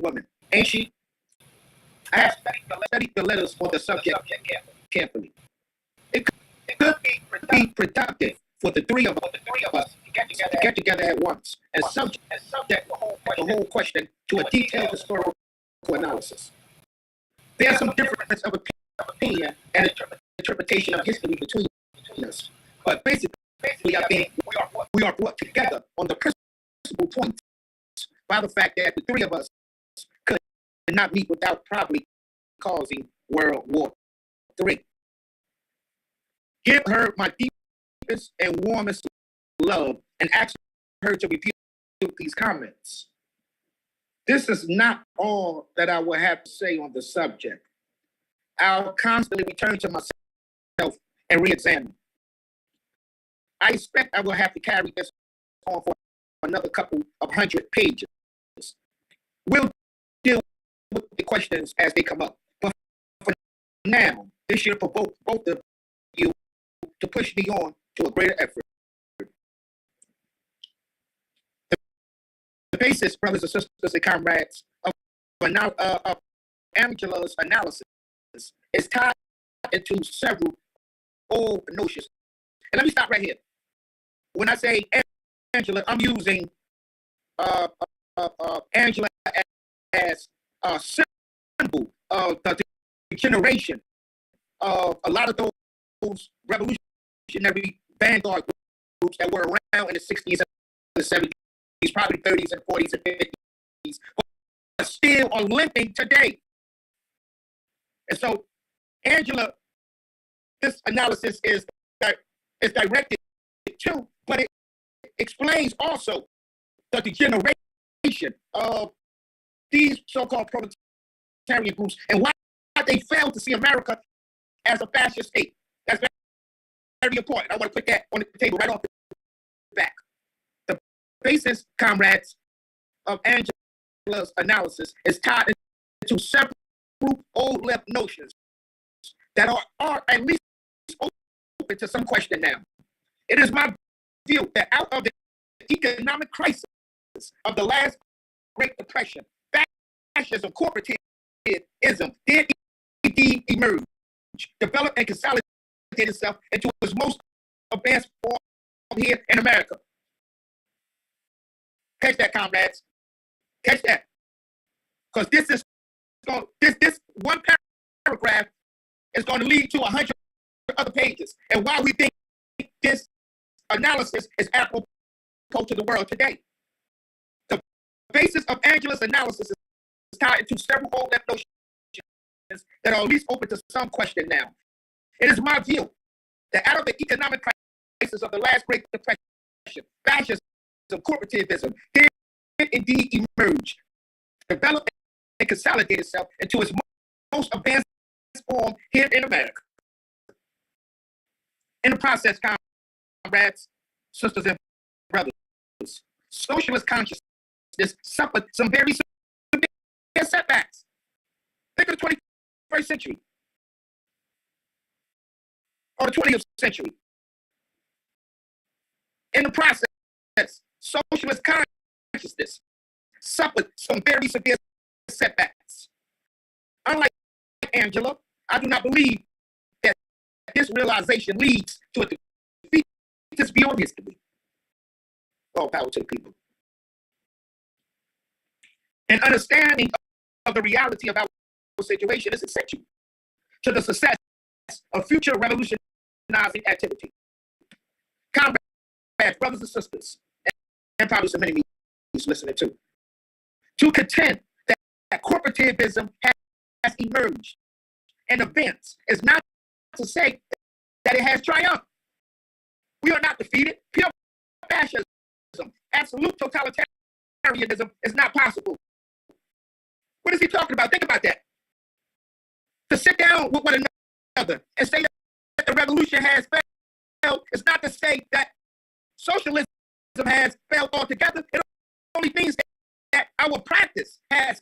woman, ain't she? I have studied the letters on the subject carefully. It could be productive for the three of us to get together at once and subject the whole question to a detailed historical analysis. There's some difference of opinion and interpretation of history between us, but basically, I think we are brought together on the principal points by the fact that the three of us could not meet without probably causing World War III. Give her my deepest and warmest love and ask her to review these comments. This is not all that I will have to say on the subject. I'll constantly return to myself and re-examine. I expect I will have to carry this on for another couple of 100 pages. We'll deal with the questions as they come up. But for now, this should provoke both of you to push me on to a greater effort. The basis, brothers and sisters and comrades, of Angela's analysis is tied into several old notions. And let me stop right here. When I say Angela, I'm using Angela as a symbol of the generation of a lot of those revolutionary vanguard groups that were around in the 60s and the 70s, probably 30s and 40s and 50s, but still are limping today. And so, Angela, this analysis is directed to, but it explains also the degeneration of these so-called proletarian groups and why they failed to see America as a fascist state. That's very important. I want to put that on the table right off the back. The basis, comrades, of Angela's analysis is tied into several old left notions that are at least open to some question now. It is my view that out of the economic crisis of the last Great Depression, fascism, corporatism did indeed emerge, develop and consolidate itself into its most advanced form here in America. Catch that, comrades. Catch that. Because this one paragraph is going to lead to 100 other pages. And why we think this analysis is apropos to the world today. The basis of Angela's analysis is tied into several old left notions that are at least open to some question now. It is my view that out of the economic crisis of the last Great Depression, fascism, corporativism did indeed emerge, develop and consolidate itself into its most advanced form here in America. In the process, comrades, sisters, and brothers, socialist consciousness suffered some very severe setbacks. Think of the 21st century or the 20th century. In the process, socialist consciousness suffered some very severe setbacks. Unlike Angela, I do not believe that this realization leads to a defeatist view of history. All power to the people. An understanding of the reality of our situation is essential to the success of future revolutionizing activity. Comrades, brothers and sisters, and probably some enemies listening too, to contend that corporativism has emerged and advanced is not to say that it has triumphed. We are not defeated. Pure fascism, absolute totalitarianism is not possible. What is he talking about? Think about that. To sit down with one another and say that the revolution has failed is not to say that socialism has failed altogether. It only means that our practice has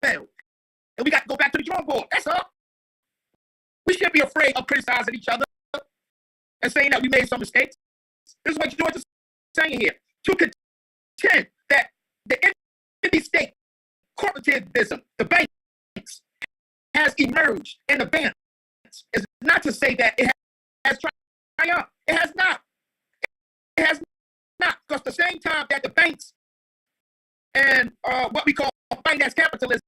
failed. And we got to go back to the drawing board. That's all. We shouldn't be afraid of criticizing each other and saying that we made some mistakes. This is what George is saying here. To contend that the entity state corporativism, the banks, has emerged and advanced. It's not to say that it has triumphed. It has not. It has not. Because the same time that the banks and what we call finance capitalism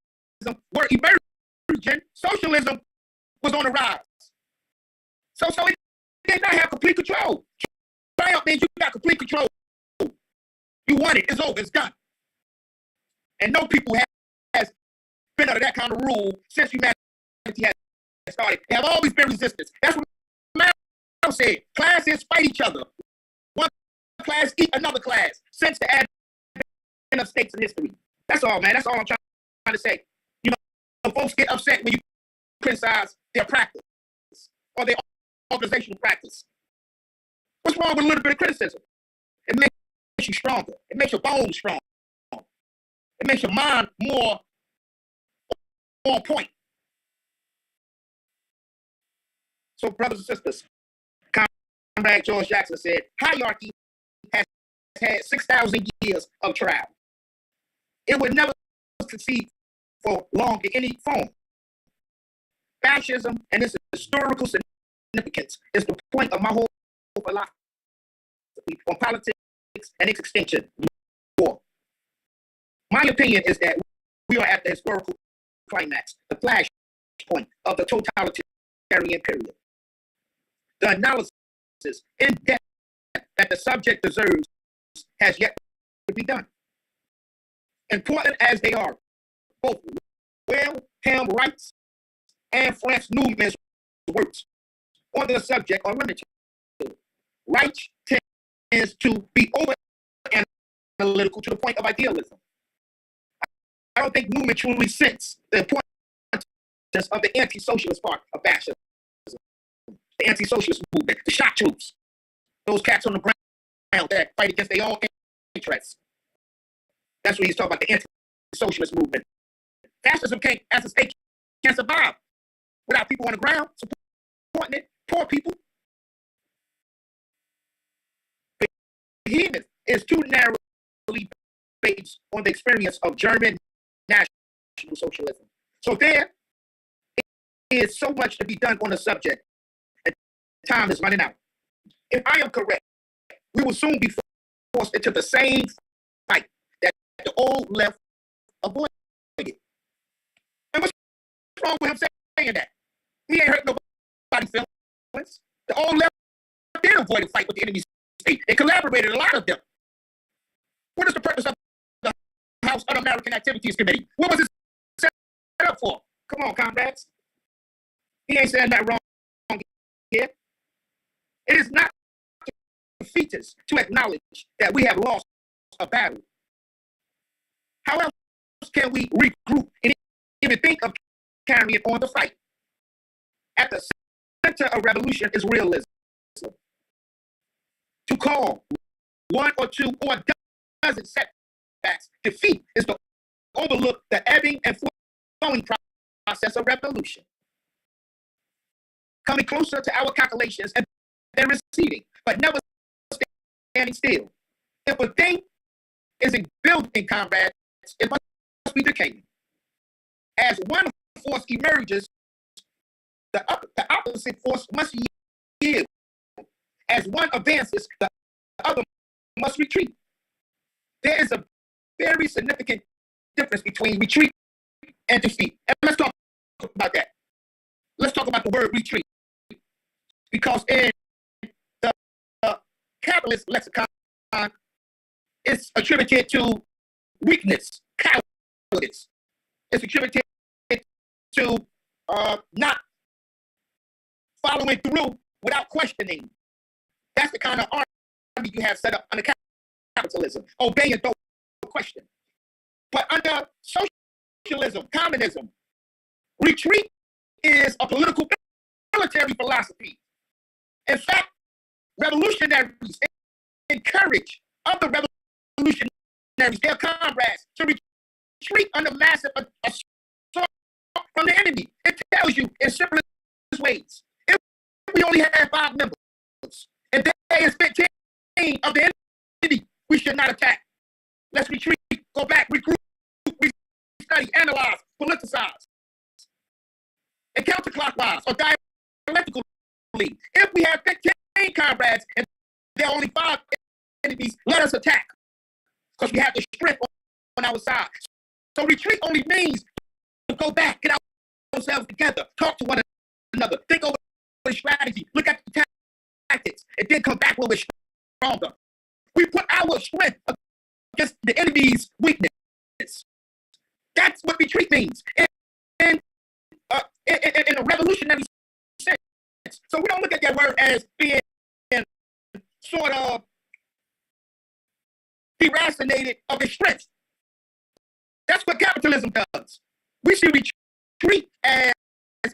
were emerging, socialism was on the rise. So it did not have complete control. Triumph means you got complete control. You won it. It's over. It's done. And no people has been under that kind of rule since humanity has started. There have always been resistance. That's what Mao said. Classes fight each other. One class eat another class since the advent of states in history. That's all, man. That's all I'm trying to say. You know, folks get upset when you criticize their practice or their organizational practice. What's wrong with a little bit of criticism? It makes you stronger. It makes your bones strong. It makes your mind more on point. So, brothers and sisters, Comrade George Jackson said, hierarchy has had 6,000 years of trial. It would never succeed for long in any form. Fascism and its historical significance is the point of my whole philosophy on politics and its extinction. War. My opinion is that we are at the historical climax, the flash point of the totalitarian period. The analysis in depth that the subject deserves has yet to be done. Important as they are, both Wilhelm Reich's and Franz Newman's works on the subject are limited. Reich tends to be over-analytical to the point of idealism. I don't think Newman truly sensed the importance of the anti-socialist part of fascism, the anti-socialist movement, the shock troops, those cats on the ground that fight against their own interests. That's what he's talking about, the anti-socialist movement. Fascism can't, as a state, can't survive without people on the ground supporting it, poor people. Behemoth is too narrowly based on the experience of German National Socialism. So there is so much to be done on the subject, and time is running out. If I am correct, we will soon be forced into the same fight that the old left avoided. And what's wrong with him saying that? He ain't hurt nobody's feelings. The old left did avoid a fight with the enemy state. They collaborated, a lot of them. What is the purpose of the House Un-American Activities Committee? What was it set up for? Come on, comrades. He ain't saying that wrong here. It is not defeatist to acknowledge that we have lost a battle. How else can we regroup and even think of carrying on the fight? At the center of revolution is realism. To call one or two or a dozen setbacks defeat is to overlook the ebbing and flowing process of revolution. Coming closer to our calculations and then receding, but never standing still. If a thing isn't building, comrades, it must be decaying. As one force emerges, the opposite force must yield. As one advances, the other must retreat. There is a very significant difference between retreat and defeat. And let's talk about that. Let's talk about the word retreat. Because in the capitalist lexicon, it's attributed to weakness, cowardice. It's attributed to not following through without questioning. That's the kind of army you have set up under capitalism. Obey and don't question. But under socialism, communism, retreat is a political military philosophy. In fact, revolutionaries encourage other revolutionaries, their comrades, to retreat under massive assault from the enemy. It tells you in simplest ways. If we only have 5 members, and there is 15 of the enemy, we should not attack. Let's retreat, go back, regroup, study, analyze, politicize, and counterclockwise or dialectically. If we have 15 comrades and there are only 5 enemies, let us attack because we have the strength on our side. So retreat only means to go back, get ourselves together, talk to one another, think over the strategy, look at the tactics, and then come back when we're stronger. We put our strength against the enemy's weakness. That's what retreat means in a revolutionary sense. So we don't look at that word as being sort of deracinated of its strength. That's what capitalism does. We see retreat as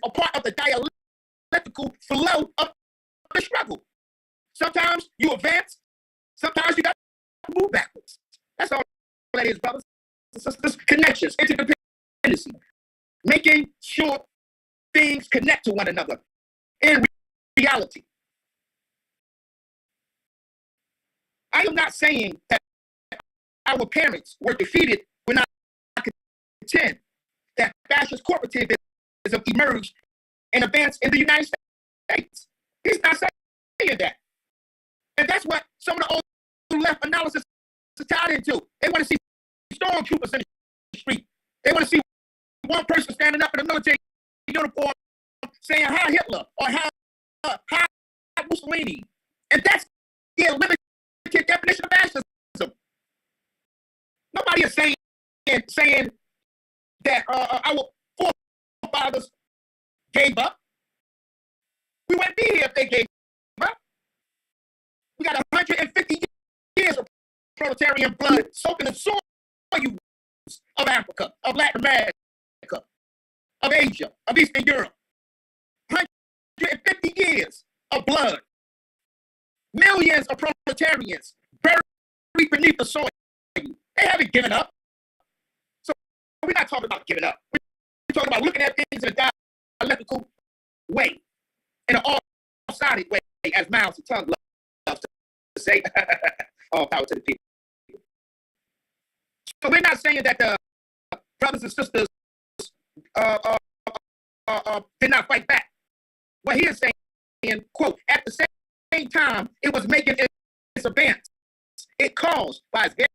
a part of the dialectical flow of the struggle. Sometimes you advance, sometimes you got to move backwards. That's all that is, brothers and sisters. Connections, interdependency, making sure things connect to one another in reality. I am not saying that our parents were defeated when I contend that fascist corporativism emerged and advanced in the United States. He's not saying that. And that's what some of the old left analysis is tied into. They want to see stormtroopers in the street. They want to see one person standing up in a military uniform saying "Hi Hitler" or "Hi Mussolini," and that's the limited definition of fascism. Nobody is saying that our forefathers gave up. We wouldn't be here if they gave up. We got 150 years of proletarian blood soaking in soil of Africa, of Latin America, of Asia, of Eastern Europe. 150 years of blood. Millions of proletarians buried beneath the soil. They haven't given up. So we're not talking about giving up. We're talking about looking at things in a dialectical way, in an all-sided way, as Mao Zedong loves to say. All power to the people. So we're not saying that the brothers and sisters did not fight back. What he is saying, quote, at the same time, it was making its advance. It caused, by its very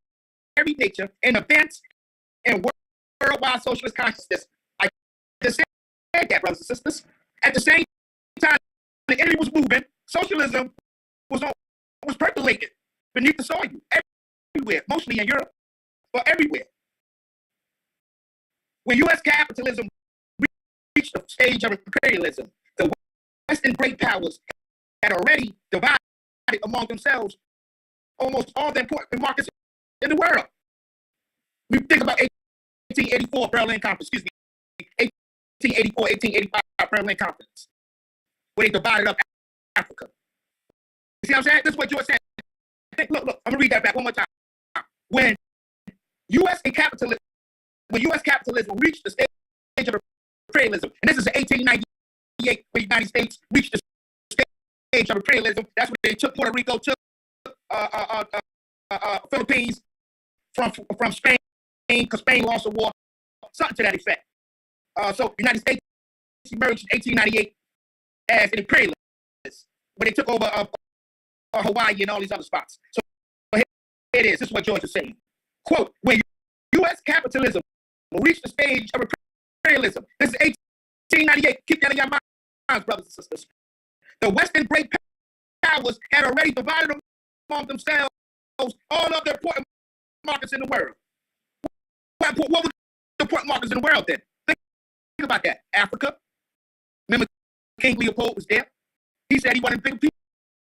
nature, an advance in worldwide socialist consciousness. I just said that, brothers and sisters. At the same time, the enemy was moving. Socialism was percolated beneath the soil, everywhere, mostly in Europe, but everywhere. When U.S. capitalism reached the stage of imperialism, the Western great powers had already divided among themselves almost all the important markets in the world. We think about 1884 Berlin Conference, 1884, 1885 Berlin Conference, where they divided up Africa. You see what I'm saying? This is what George said. Look, I'm gonna read that back one more time. When U.S. capitalism reached the stage of imperialism, and this is in 1898, when the United States reached the stage of imperialism. That's when they took Puerto Rico, took Philippines from Spain, because Spain lost the war, something to that effect. So the United States emerged in 1898 as an imperialist, when they took over Hawaii and all these other spots. So here it is. This is what George is saying. Quote, when U.S. capitalism reached the stage of imperialism, this is 1898. Keep that in your minds, brothers and sisters. The Western great powers had already divided among themselves all of the important markets in the world. What were the important markets in the world then? Think about that. Africa. Remember, King Leopold was there. He said he wanted a big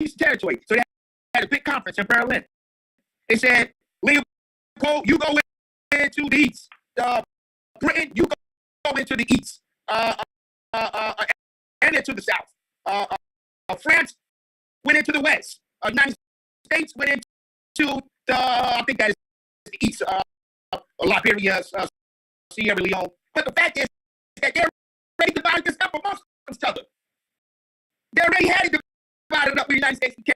piece of territory. So they had a big conference in Berlin. They said, Leopold, you go into the east. Britain, you go into the east. And into the south. France went into the west. United States went into the, I think that is the east, Liberia, Sierra Leone. But the fact is that they're already divided this up amongst each other. They already had it divided up when the United States became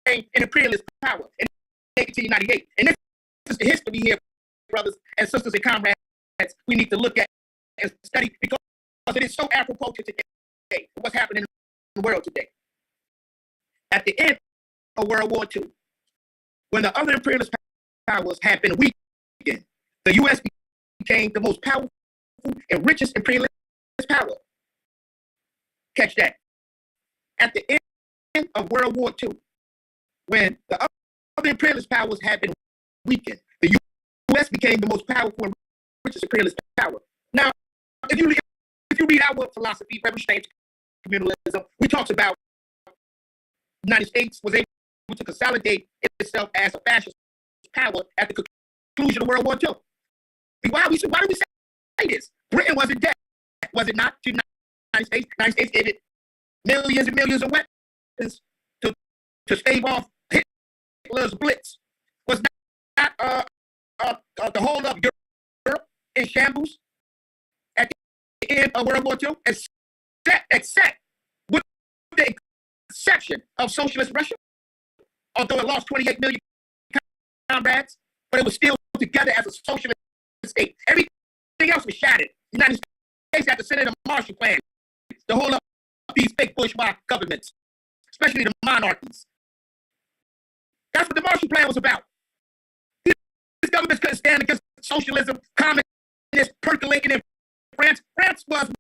an imperialist power in 1898. And this is the history here, brothers and sisters and comrades, we need to look at and study because it is so apropos to today, what's happening in the world today. At the end of World War II, when the other imperialist powers had been weakened, the U.S. became the most powerful and richest imperialist power. Catch that. At the end of World War II, when the other imperialist powers had been weakened, the U.S. became the most powerful and richest imperialist power. Now, if you read our philosophy, revolutionary communalism, we talked about the United States was able to consolidate itself as a fascist power at the conclusion of World War II. Why do we say this? Britain wasn't dead, was it not? To the United States. The United States gave it millions and millions of weapons to stave off Hitler's blitz. Was not the whole of Europe in shambles at the end of World War II, except with the exception of socialist Russia, although it lost 28 million comrades, but it was still together as a socialist state. Everything else was shattered. The United States had to send in a Marshall Plan to hold up these fake bourgeois governments, especially the monarchies. That's what the Marshall Plan was about. These governments couldn't stand against socialism, communism percolating in France. France was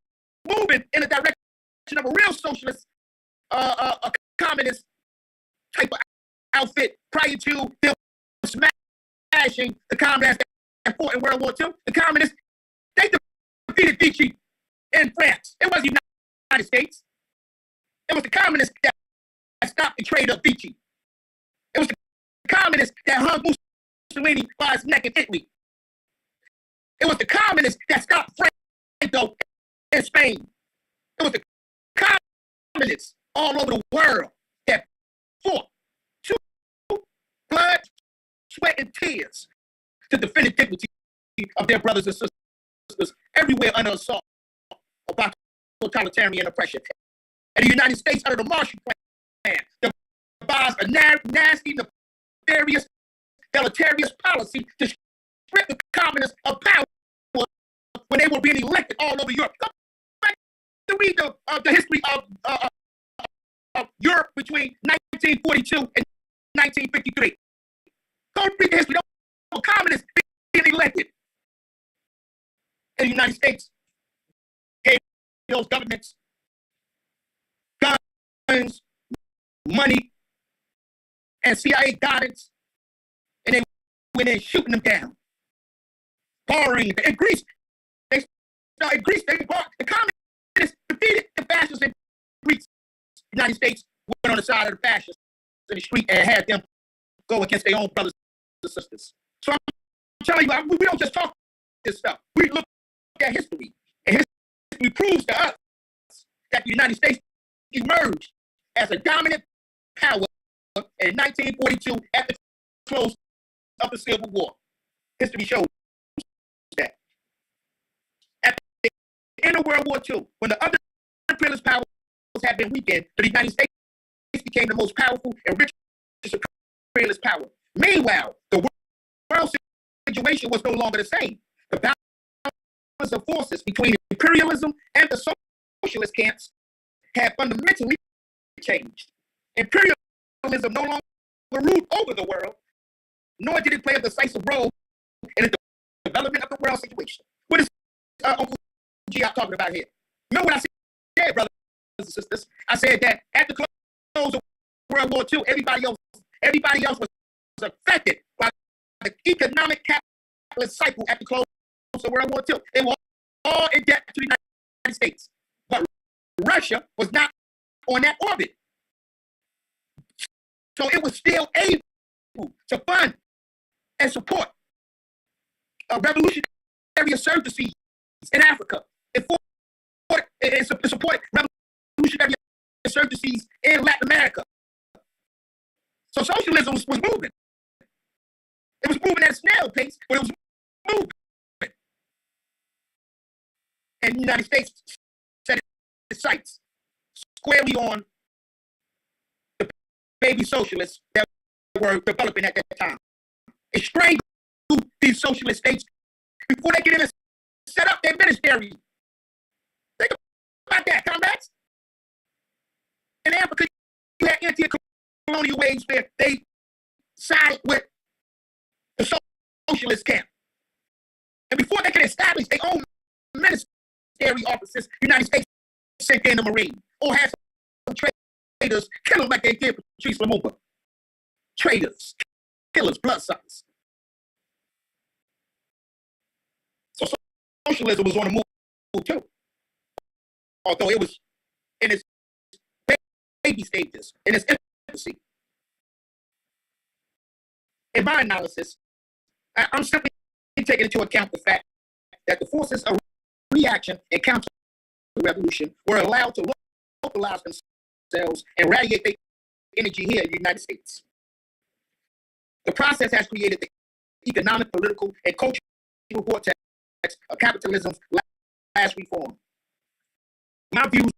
moving in the direction of a real socialist, a communist type of outfit prior to them smashing the comrades that fought in World War II. The communists, they defeated Vichy in France. It wasn't the United States. It was the communists that stopped the trade of Vichy. It was the communists that hung Mussolini by his neck in Italy. It was the communists that stopped Franco in Spain. It was the communists all over the world that fought to blood, sweat, and tears to defend the dignity of their brothers and sisters everywhere under assault about totalitarian oppression. And the United States, under the Marshall Plan, devised a nasty, nefarious, deleterious policy to strip the communists of power when they were being elected all over Europe. Go back to read the history of Europe between 1942 and 1953. Go read the history of communists being elected. And the United States gave those governments guns, money, and CIA guidance, and they went in shooting them down. Borrowing in Greece. They bought the communists defeated the fascists in Greece. The United States went on the side of the fascists in the street and had them go against their own brothers and sisters. So I'm telling you, we don't just talk this stuff. We look at history, and history proves to us that the United States emerged as a dominant power in 1942 at the close of the Civil War. History shows that. At the end of World War II, when the other imperialist powers had been weakened, the United States became the most powerful and richest imperialist power. Meanwhile, the world situation was no longer the same. The balance of forces between imperialism and the socialist camps had fundamentally changed. Imperialism no longer ruled over the world, nor did it play a decisive role in the development of the world situation. What is Uncle G I'm talking about here? Remember what I said, brothers and sisters? I said that at the close of World War II, everybody else was affected by the economic capitalist cycle at the close of World War II. They were all in debt to the United States. But Russia was not on that orbit. So it was still able to fund and support revolutionary insurgencies in Africa. It supported revolutionary insurgencies in Latin America. So socialism was moving. It was moving at a snail pace, but it was moving. And the United States set its sights squarely on the baby socialists that were developing at that time. It strangled these socialist states before they could even set up their ministry. Think about that, comrades. In Africa, you had anti-colonial waves where they sided with the socialist camp. And before they could establish their own ministry offices, the United States sent in the Marine or had some traitors kill them like they did Patrice Lumumba. Traitors, killers, bloodsuckers. So socialism was on the move too. Although it was in its baby stages, in its infancy. In my analysis, I'm simply taking into account the fact that the forces of reaction and counter-revolution were allowed to localize themselves and radiate their energy here in the United States. The process has created the economic, political, and cultural vortex of capitalism's last reform. My views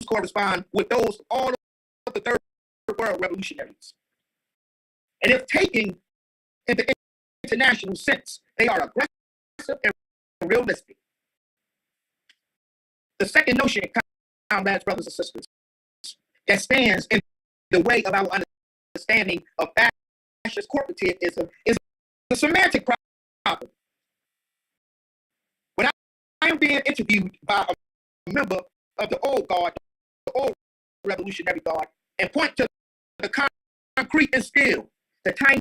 correspond with those of all of the third world revolutionaries. And if taking in the international sense, they are aggressive and realistic. The second notion, comrades, brothers and sisters, that stands in the way of our understanding of fascist corporatism is the semantic problem. When I am being interviewed by a member of the old guard, the old revolutionary guard, and point to the concrete and steel, the tiny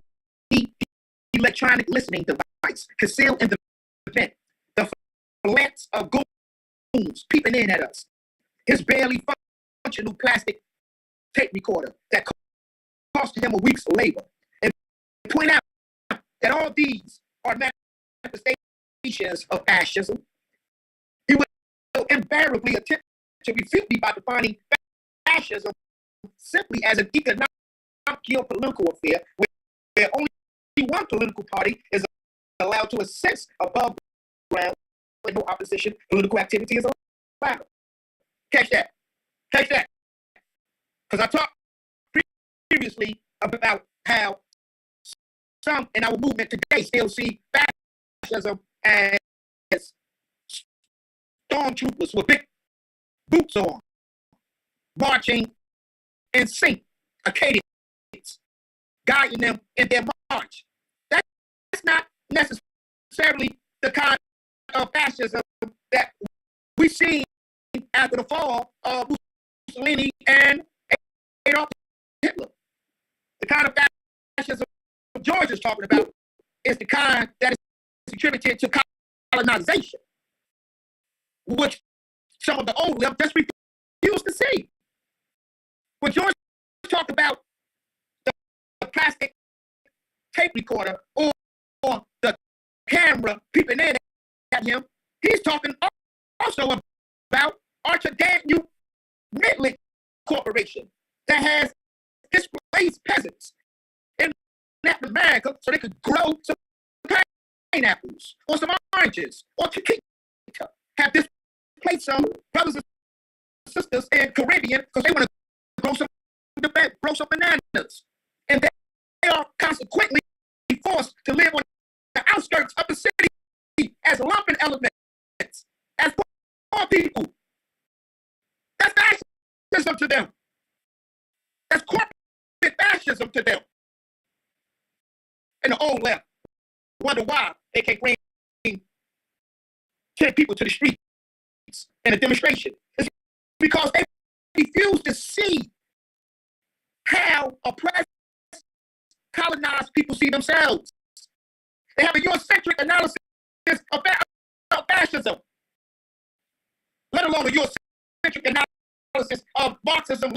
electronic listening device concealed in the vent, the phalanx of goons peeping in at us, his barely functional plastic tape recorder that cost him a week's labor, and point out that all these are manifestations of fascism, he will invariably attempt to refute me by defining fascism simply as an economic geopolitical affair where only one political party is allowed to assist above ground with no opposition political activity is allowed. Catch that. Catch that. Because I talked previously about how some in our movement today still see fascism as stormtroopers with big boots on, marching in sync, a cadence, guiding them in their march. That's not necessarily the kind of fascism that we see after the fall of Mussolini and Adolf Hitler. The kind of fascism George is talking about is the kind that is attributed to colonization, which some of the old left just refuse to see. When George talked about the plastic tape recorder or the camera peeping in at him, he's talking also about Archidaniel Midland Corporation that has displaced peasants in Latin America so they could grow some pineapples or some oranges or tequila. Have displaced some brothers and sisters in Caribbean because they want to grow some bananas. And they are consequently forced to live on the outskirts of the city as lumpen elements, as poor people. That's fascism to them. That's corporate fascism to them. And the old left wonder why they can't bring 10 people to the streets in a demonstration. It's because they refuse to see how oppressed, colonized people see themselves. They have a Eurocentric analysis of fascism, let alone a Eurocentric analysis of Marxism,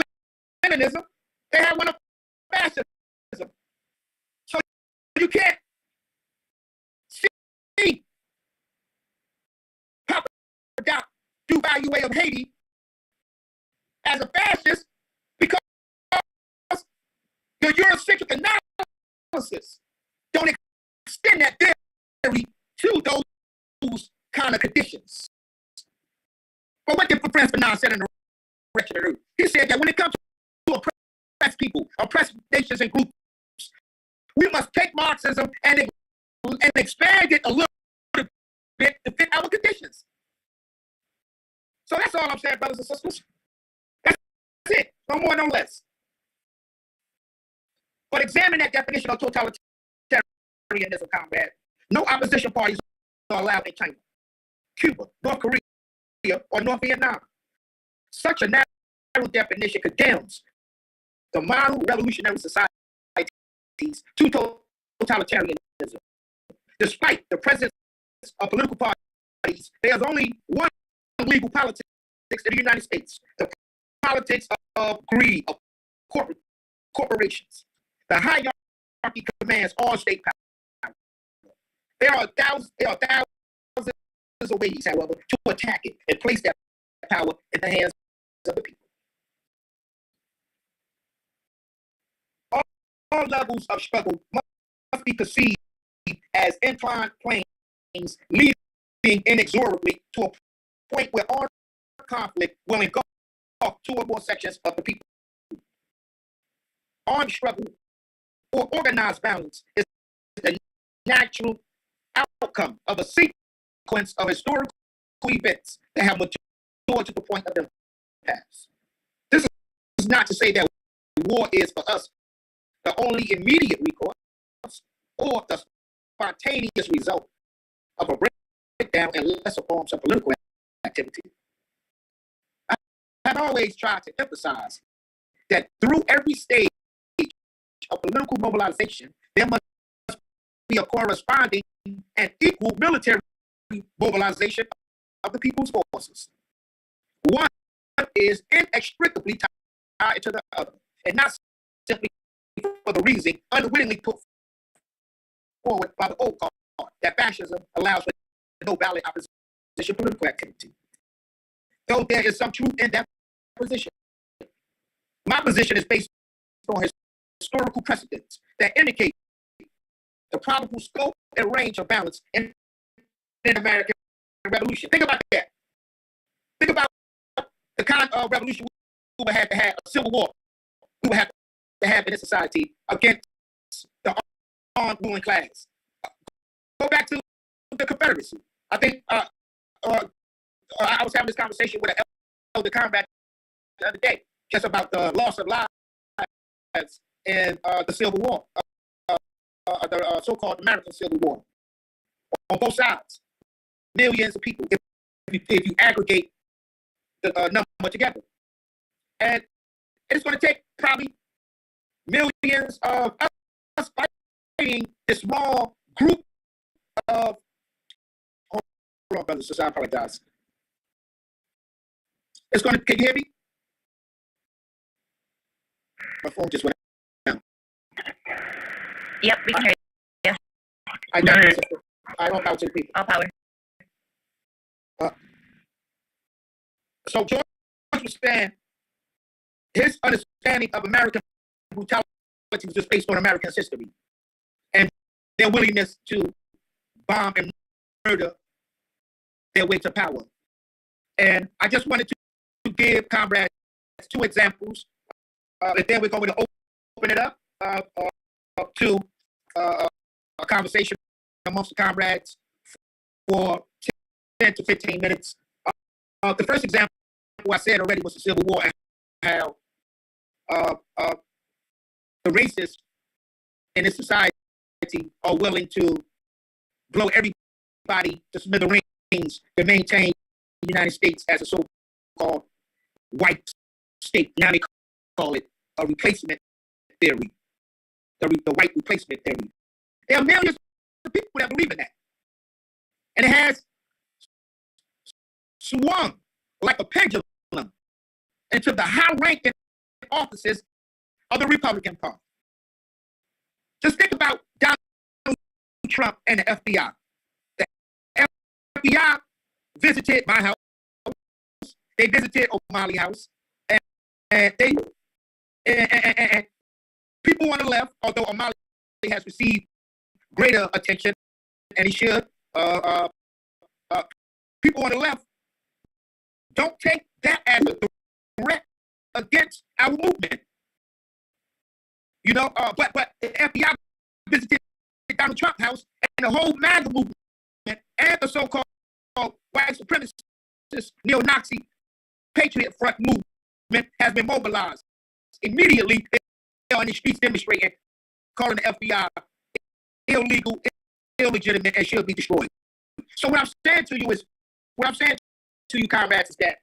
Leninism. They have one of fascism. So you can't see Papa Doc Duvalier of Haiti as a fascist because the Eurocentric analysis don't extend that theory to those kind of conditions. But what did Franz Fanon said in the Wretched Earth? He said that when it comes to oppressed people, oppressed nations and groups, we must take Marxism and expand it a little to fit our conditions. So that's all I'm saying, brothers and sisters. That's it. No more, no less. But examine that definition of totalitarianism, comrade. No opposition parties are allowed in China, Cuba, North Korea, or North Vietnam. Such a narrow definition condemns the model revolutionary societies to totalitarianism. Despite the presence of political parties, there's only one legal politics in the United States: the politics of greed, of corporations. The hierarchy commands all state power. There are thousands of ways, however, to attack it and place that power in the hands of the people. All levels of struggle must be perceived as inclined planes leading inexorably to a point where armed conflict will engulf two or more sections of the people. Armed struggle or organized violence is the natural outcome of a sequence of historical events that have matured to the point of their past. This is not to say that war is for us the only immediate recourse or the spontaneous result of a breakdown in lesser forms of political activity. I have always tried to emphasize that through every stage of political mobilization, there must be a corresponding and equal military mobilization of the people's forces. One is inextricably tied to the other, and not simply for the reason unwittingly put forward by the old guard that fascism allows for no valid opposition political activity. Though there is some truth in that position, my position is based on historical precedents that indicate the probable scope and range of balance in the American Revolution. Think about that. Think about the kind of revolution we would have to have, a civil war we would have to have in this society against the armed ruling class. Go back to the Confederacy. I think I was having this conversation with an elder comrade the other day, just about the loss of lives in the Civil War, the so-called American Civil War, on both sides. Millions of people, if you aggregate the number together. And it's going to take probably millions of us fighting this small group of, hold on, brothers, I apologize. It's going to, can you hear me? My phone just went down. Yep, we can hear you. I got it. I don't power to the people. All power. So George was saying his understanding of American brutality was just based on American history and their willingness to bomb and murder their way to power. And I just wanted to give comrades two examples, and then we're going to open it up to a conversation amongst the comrades for 10 to 15 minutes. The first example I said already was the Civil War and how the racists in this society are willing to blow everybody to smithereens to maintain the United States as a so-called white state. Now they call it a replacement theory, the white replacement theory. There are millions of people that believe in that. And it has swung like a pendulum into the high-ranking offices of the Republican Party. Just think about Donald Trump and the FBI. The FBI visited my house. They visited O'Malley's house. And people on the left, although O'Malley has received greater attention, and he should, people on the left don't take that as a threat against our movement. You know, but the FBI visited Donald Trump's house, and the whole MAGA movement and the so-called white supremacist neo-Nazi Patriot Front movement has been mobilized. Immediately, they're on the streets demonstrating, calling the FBI illegal, illegitimate, and should be destroyed. So what I'm saying to you, comrades, is that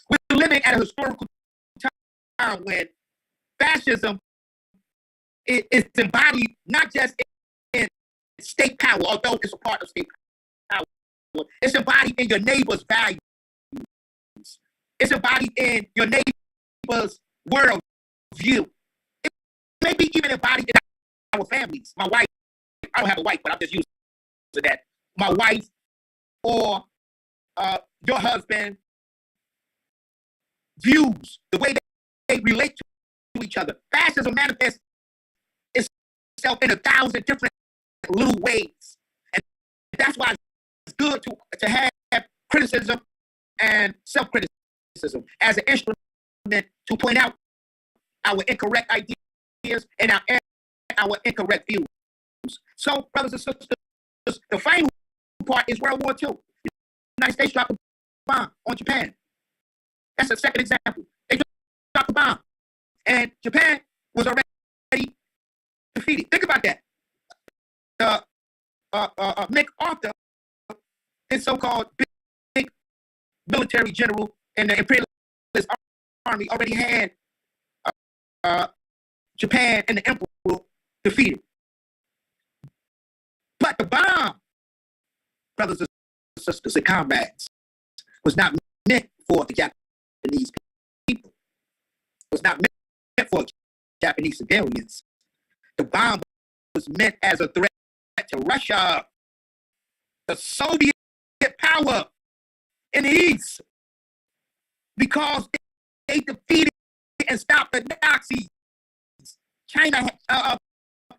we're living at a historical time when fascism is embodied not just in state power, although it's a part of state power. It's embodied in your neighbor's values. It's embodied in your neighbor's world view. It may be even embodied in our families. My wife, I don't have a wife, but I'm just using that. My wife or your husband views, the way they relate to each other. Fascism manifests itself in 1,000 different little ways. And that's why it's good to have criticism and self-criticism as an instrument to point out our incorrect ideas and our incorrect views. So, brothers and sisters, the final part is World War II. The United States dropped a bomb on Japan. That's a second example. They dropped a bomb, and Japan was already defeated. Think about that. MacArthur, his so-called big military general in the imperialist army, already had Japan and the emperor defeated. But the bomb, brothers and sisters and comrades, was not meant for the Japanese people. It was not meant for Japanese civilians. The bomb was meant as a threat to Russia, the Soviet power in the East, because they defeated and stopped the Nazis. China,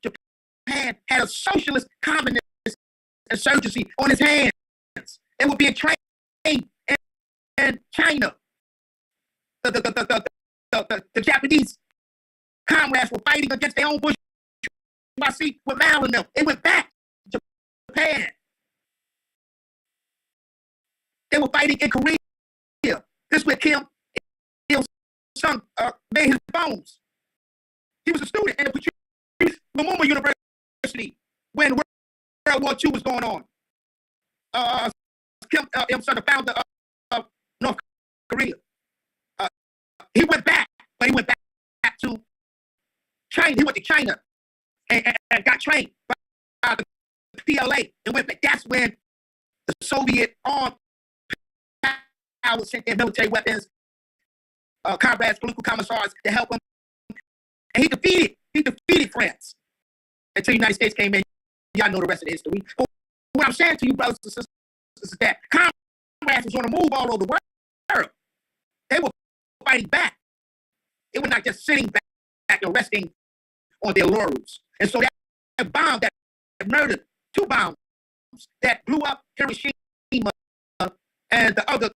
Japan had a socialist communist insurgency on its hands. They were being trained in China. The Japanese comrades were fighting against their own bourgeoisie with Mao and them. They went back to Japan. They were fighting in Korea. This is where Kim Il-sung made his bones. He was a student at the Patrice Lumumba University when World War II was going on. Kim Il-sung, the founder of North Korea. He went back, but he went back to China. He went to China and got trained by the PLA and went back. That's when the Soviet armed power sent their military weapons, comrades, political commissars to help him. And he defeated France until the United States came in. Y'all know the rest of the history. But what I'm saying to you, brothers and sisters, is that comrades was on the move all over the world. They were fighting back. They were not just sitting back and resting on their laurels. And so that bomb that murdered, 2 bombs that blew up Hiroshima and the other,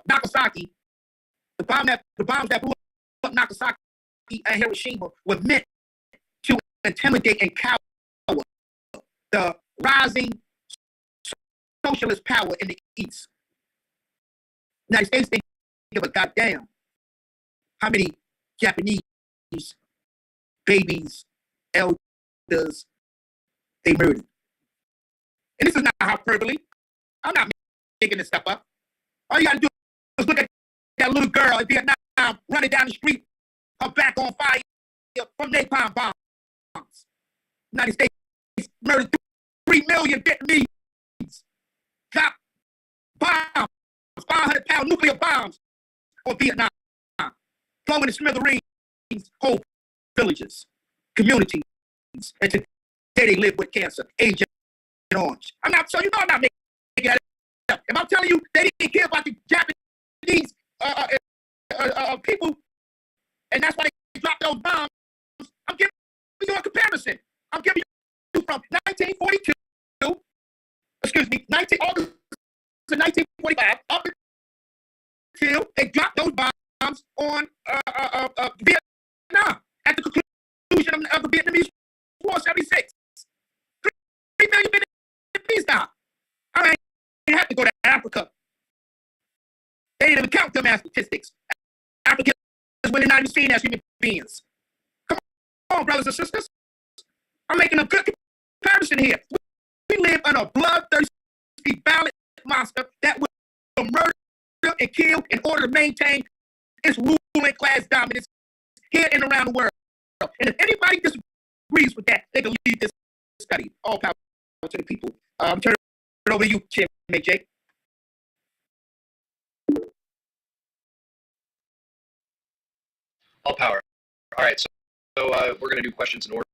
Nagasaki, the bombs that blew up Nagasaki and Hiroshima were meant to intimidate and cower the rising socialist power in the East. The United States didn't give a goddamn how many Japanese babies, elders they murdered. And this is not hyperbole. I'm not making this stuff up. All you gotta do is look at that little girl in Vietnam running down the street, her back on fire from napalm bombs. The United States murdered 3 million Vietnamese. Dropped bombs, 500-pound nuclear bombs on Vietnam, blowing to smithereens whole villages, communities, and today they live with cancer, Agent Orange. I'm not making that up. If I'm telling you they didn't care about the Japanese people, and that's why they dropped those bombs, I'm giving you a comparison. I'm giving you from 1942, August of 1945, up until they dropped those bombs on Vietnam at the conclusion of the Vietnamese War, 76. Africa. They didn't even count them as statistics. Africans, women not even seen as human beings. Come on, brothers and sisters. I'm making a good comparison here. We live on a bloodthirsty, violent monster that will murder and kill in order to maintain its ruling class dominance here and around the world. And if anybody disagrees with that, they can leave this study. All power to the people. Turn it over to you, Chairman Jake. All power. All right, so we're going to do questions in order,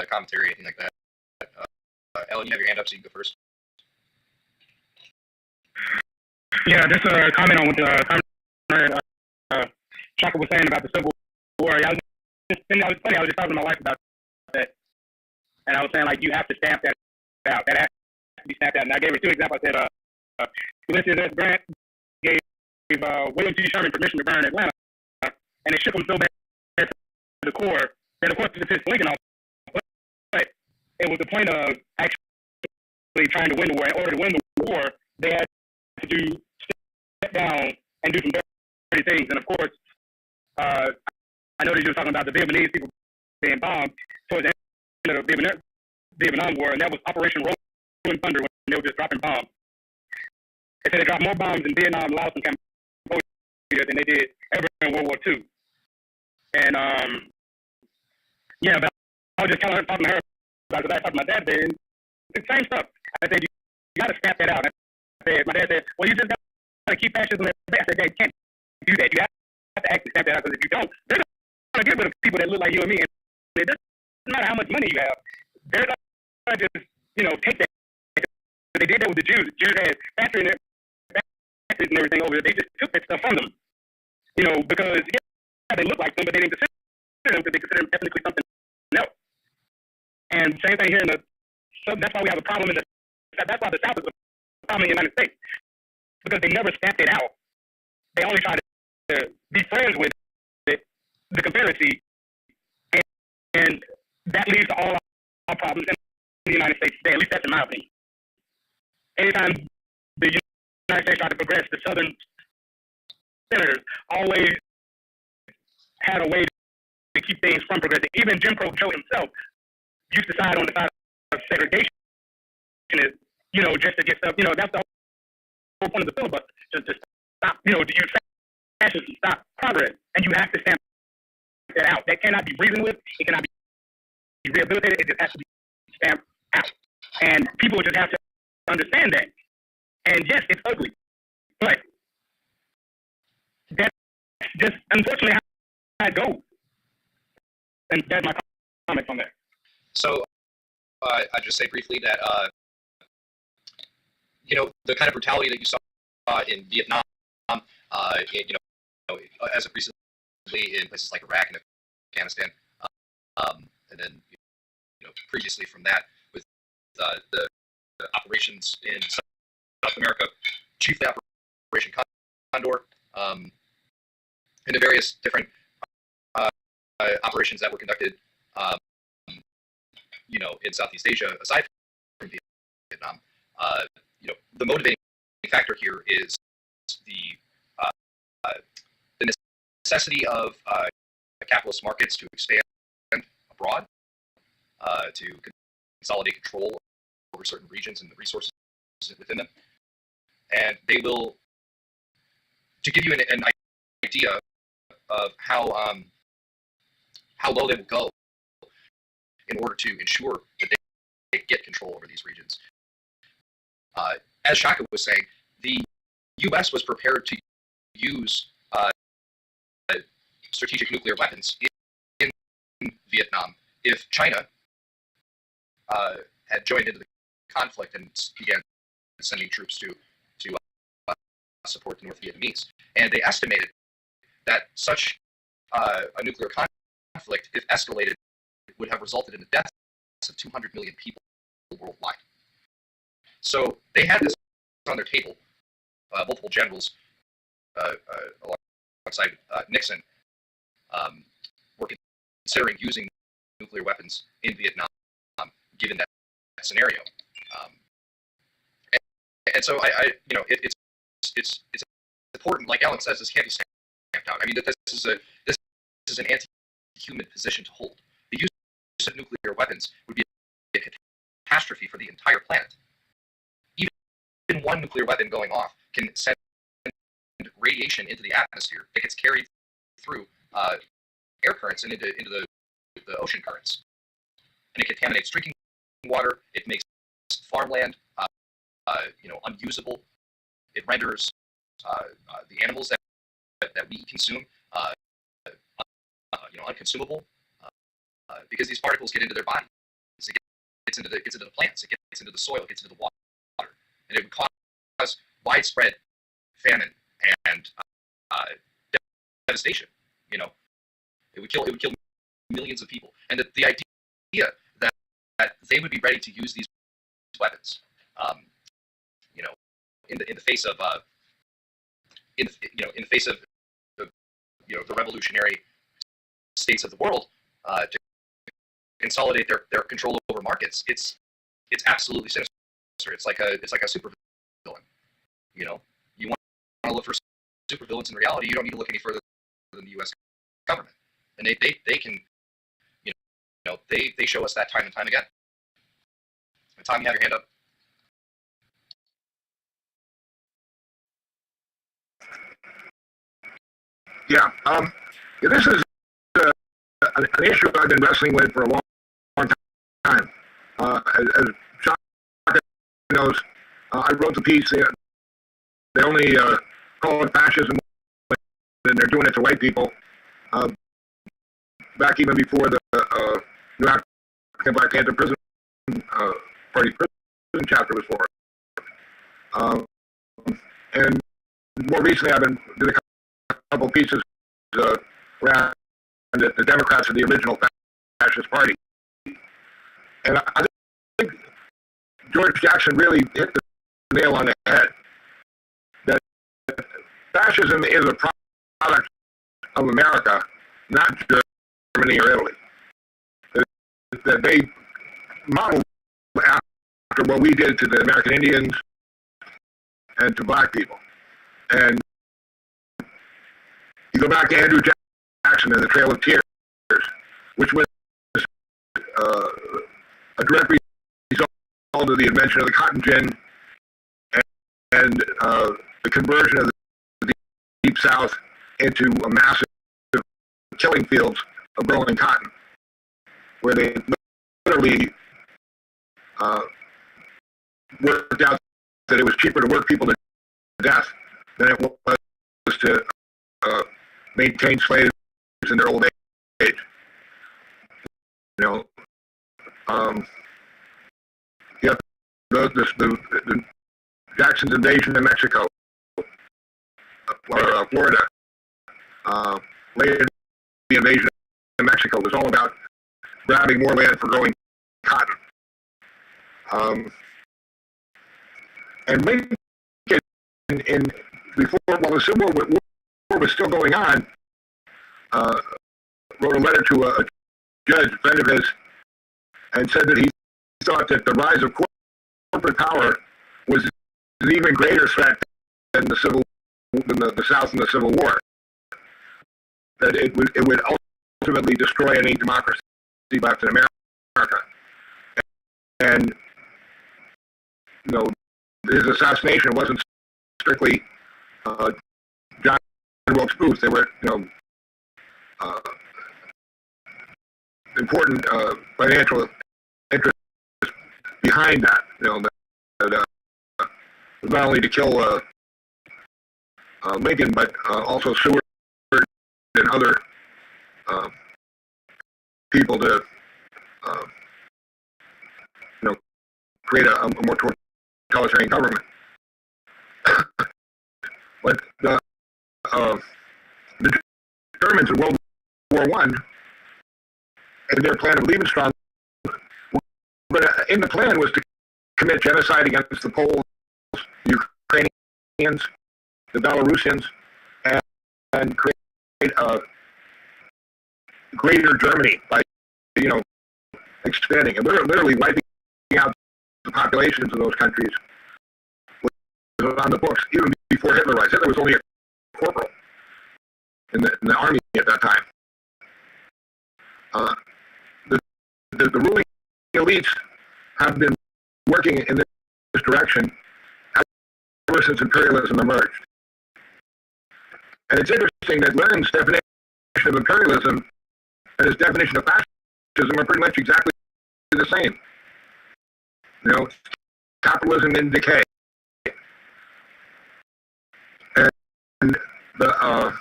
commentary, anything like that. Ellen, you have your hand up, so you can go first. Yeah, just a comment on what Comrade Chaka was saying about the Civil War. I was just talking to my wife about that, and I was saying, like, you have to stamp that out. That has to be stamped out. And I gave her 2 examples. I said, Ulysses S. Grant gave William T. Sherman permission to burn Atlanta, and it shook him so bad to the core that, of course, it pissed Lincoln off. But it was the point of actually trying to win the war. In order to win the war, they had to step down and do some dirty things. And, of course, I know that you were talking about the Vietnamese people being bombed towards the end of the Vietnam War, and that was Operation Rolling Thunder, when they were just dropping bombs. They said they dropped more bombs in Vietnam, Laos, and Cambodia than they did ever in World War II. And, yeah, but I was just talking to her about it. I talked to my dad there, and it's the same stuff. I said, you got to stamp that out. My dad said, well, you just got to keep fascism at bay. I said, Dad, you can't do that. You have to actually stamp that out, because if you don't, they're going to get rid of people that look like you and me. And it doesn't matter how much money you have. They're going to just, take that. They did that with the Jews. The Jews had factories and everything over there. They just took that stuff from them. Because, yeah, they look like them, but they didn't consider them, because they consider them ethnically something else. And same thing here so that's why we have a problem that's why the South is a problem in the United States, because they never stamped it out. They only try to be friends with it, the Confederacy, and that leads to all our problems in the United States today. At least that's in my opinion. Anytime the United States tried to progress, the Southern senators always had a way to keep things from progressing. Even Jim Crow Joe himself used to side on the side of segregation, just to get stuff. That's the whole point of the filibuster, just to stop, to use fascism to stop progress. And you have to stamp that out. That cannot be reasoned with. It cannot be rehabilitated. It just has to be stamped out. And people just have to understand that. And yes, it's ugly, but that's just unfortunately how it goes. And that's my comments on that. So I just say briefly that the kind of brutality that you saw in Vietnam, as of recently in places like Iraq and Afghanistan, and then previously from that with the operations in South America, chiefly Operation Condor, and the various different operations that were conducted, in Southeast Asia, aside from Vietnam. The motivating factor here is the necessity of capitalist markets to expand abroad, to consolidate control over certain regions and the resources within them. And they will, to give you an idea of how low they will go in order to ensure that they get control over these regions. As Shaka was saying, the U.S. was prepared to use strategic nuclear weapons in Vietnam if China had joined into the conflict and began sending troops to support the North Vietnamese. And they estimated that such a nuclear conflict, if escalated, would have resulted in the deaths of 200 million people worldwide. So they had this on their table. Multiple generals, alongside Nixon, were considering using nuclear weapons in Vietnam, given that scenario. And so it's important. Like Alan says, this can't be stamped out. I mean, that this is an anti-human position to hold. The use of nuclear weapons would be a catastrophe for the entire planet. Even one nuclear weapon going off can send radiation into the atmosphere that gets carried through air currents and into the ocean currents, and it contaminates drinking water. It makes farmland unusable. It renders the animals that we consume unconsumable because these particles get into their bodies. It gets into the plants. It gets into the soil. It gets into the water, and it would cause widespread famine and devastation. It would kill millions of people. And the idea that they would be ready to use these weapons, in the face of in the face of the revolutionary states of the world to consolidate their control over markets, it's absolutely sinister. It's like a super villain. You want to look for super villains in reality. You don't need to look any further than the U.S. government, and they can they show us that time and time again. And Tom, you have your hand up. Yeah, this is an issue I've been wrestling with for a long time. As Shaka knows, I wrote the piece. They only call it fascism, and they're doing it to white people. Back even before the New African Black Panther Prison Party prison chapter was formed. And more recently, I've did a couple pieces around the Democrats of the original fascist party. And I think George Jackson really hit the nail on the head. That fascism is a product of America, not Germany or Italy. That they modeled after what we did to the American Indians and to black people. And you go back to Andrew Jackson and the Trail of Tears, which was a direct result of the invention of the cotton gin and the conversion of the Deep South into a massive killing fields of growing cotton, where they literally worked out that it was cheaper to work people to death than it was to maintain slaves in their old age. Yeah, the Jackson's invasion of Mexico or Florida, later the invasion of Mexico was all about grabbing more land for growing cotton. And Lincoln, before, while the Civil War was still going on, wrote a letter to a judge, a friend of his, and said that he thought that the rise of corporate power was an even greater threat than the South in the Civil War. That it would ultimately destroy any democracy left in America. And his assassination wasn't strictly John Wilkes Booth. There were important financial interests behind that. Not only to kill Lincoln, but also Seward and other people to create a more totalitarian government. But the Germans in World War I, and their plan of Lebensraum, in the plan was to commit genocide against the Poles, the Ukrainians, the Belarusians, and create a greater Germany by expanding and literally wiping out the populations of those countries on the books even before Hitler rise. Hitler was only a corporal in the army at that time. The ruling elites have been working in this direction ever since imperialism emerged. And it's interesting that Lenin's definition of imperialism and his definition of fascism are pretty much exactly the same. You know, capitalism in decay. And the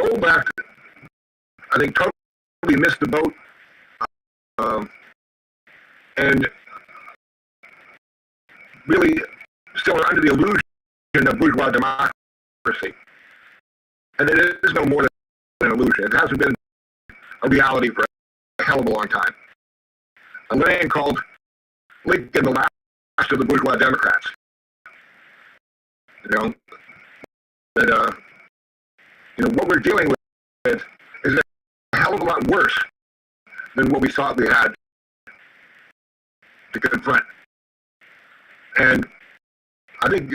old left, I think, totally missed the boat, and really still are under the illusion of bourgeois democracy. And it is no more than an illusion. It hasn't been a reality for a hell of a long time. Lenin called Lincoln the last of the bourgeois Democrats. You know, that what we're dealing with is a hell of a lot worse than what we thought we had to confront. And I think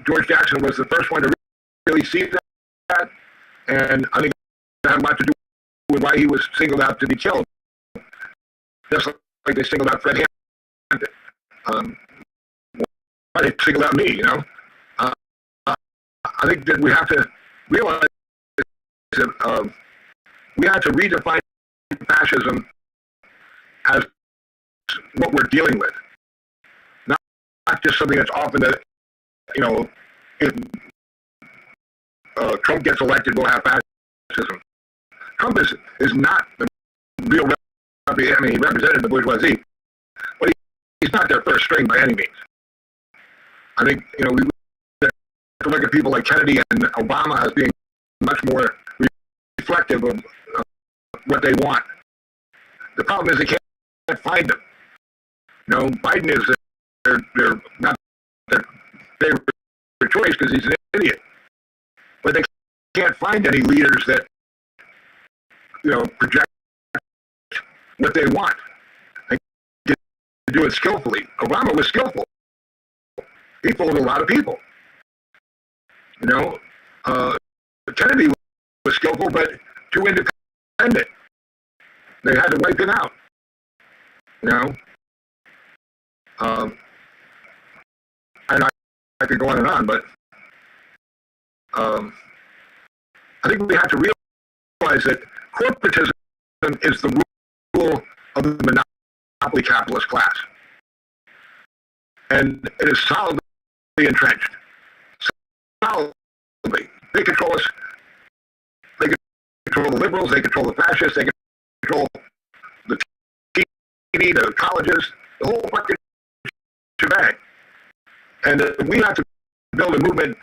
George Jackson was the first one to really see that, and I think that had a lot to do with why he was singled out to be killed. Just like they singled out Fred Hampton. Why they singled out me, you know? I think that we have to realize that we have to redefine fascism as what we're dealing with. Not just something that's often that, you know, if Trump gets elected, we'll have fascism. Trump is not the real, he represented the bourgeoisie, but he's not their first string by any means. I think, you know, we have to look at people like Kennedy and Obama as being much more reflective of what they want. The problem is they can't find them. You know, Biden is they're not their favorite choice because he's an idiot. But they can't find any leaders that, you know, project what they want. They do it skillfully. Obama was skillful. He fooled a lot of people. You know, Kennedy was skillful, but too independent. They had to wipe him out. You know, and I could go on and on, but I think we have to realize that corporatism is the rule of the monopoly capitalist class, and it is solidly entrenched. Solidly, they control us. They control the liberals. They control the fascists. They control the TV, the colleges, the whole fucking shebang. And we have to build a movement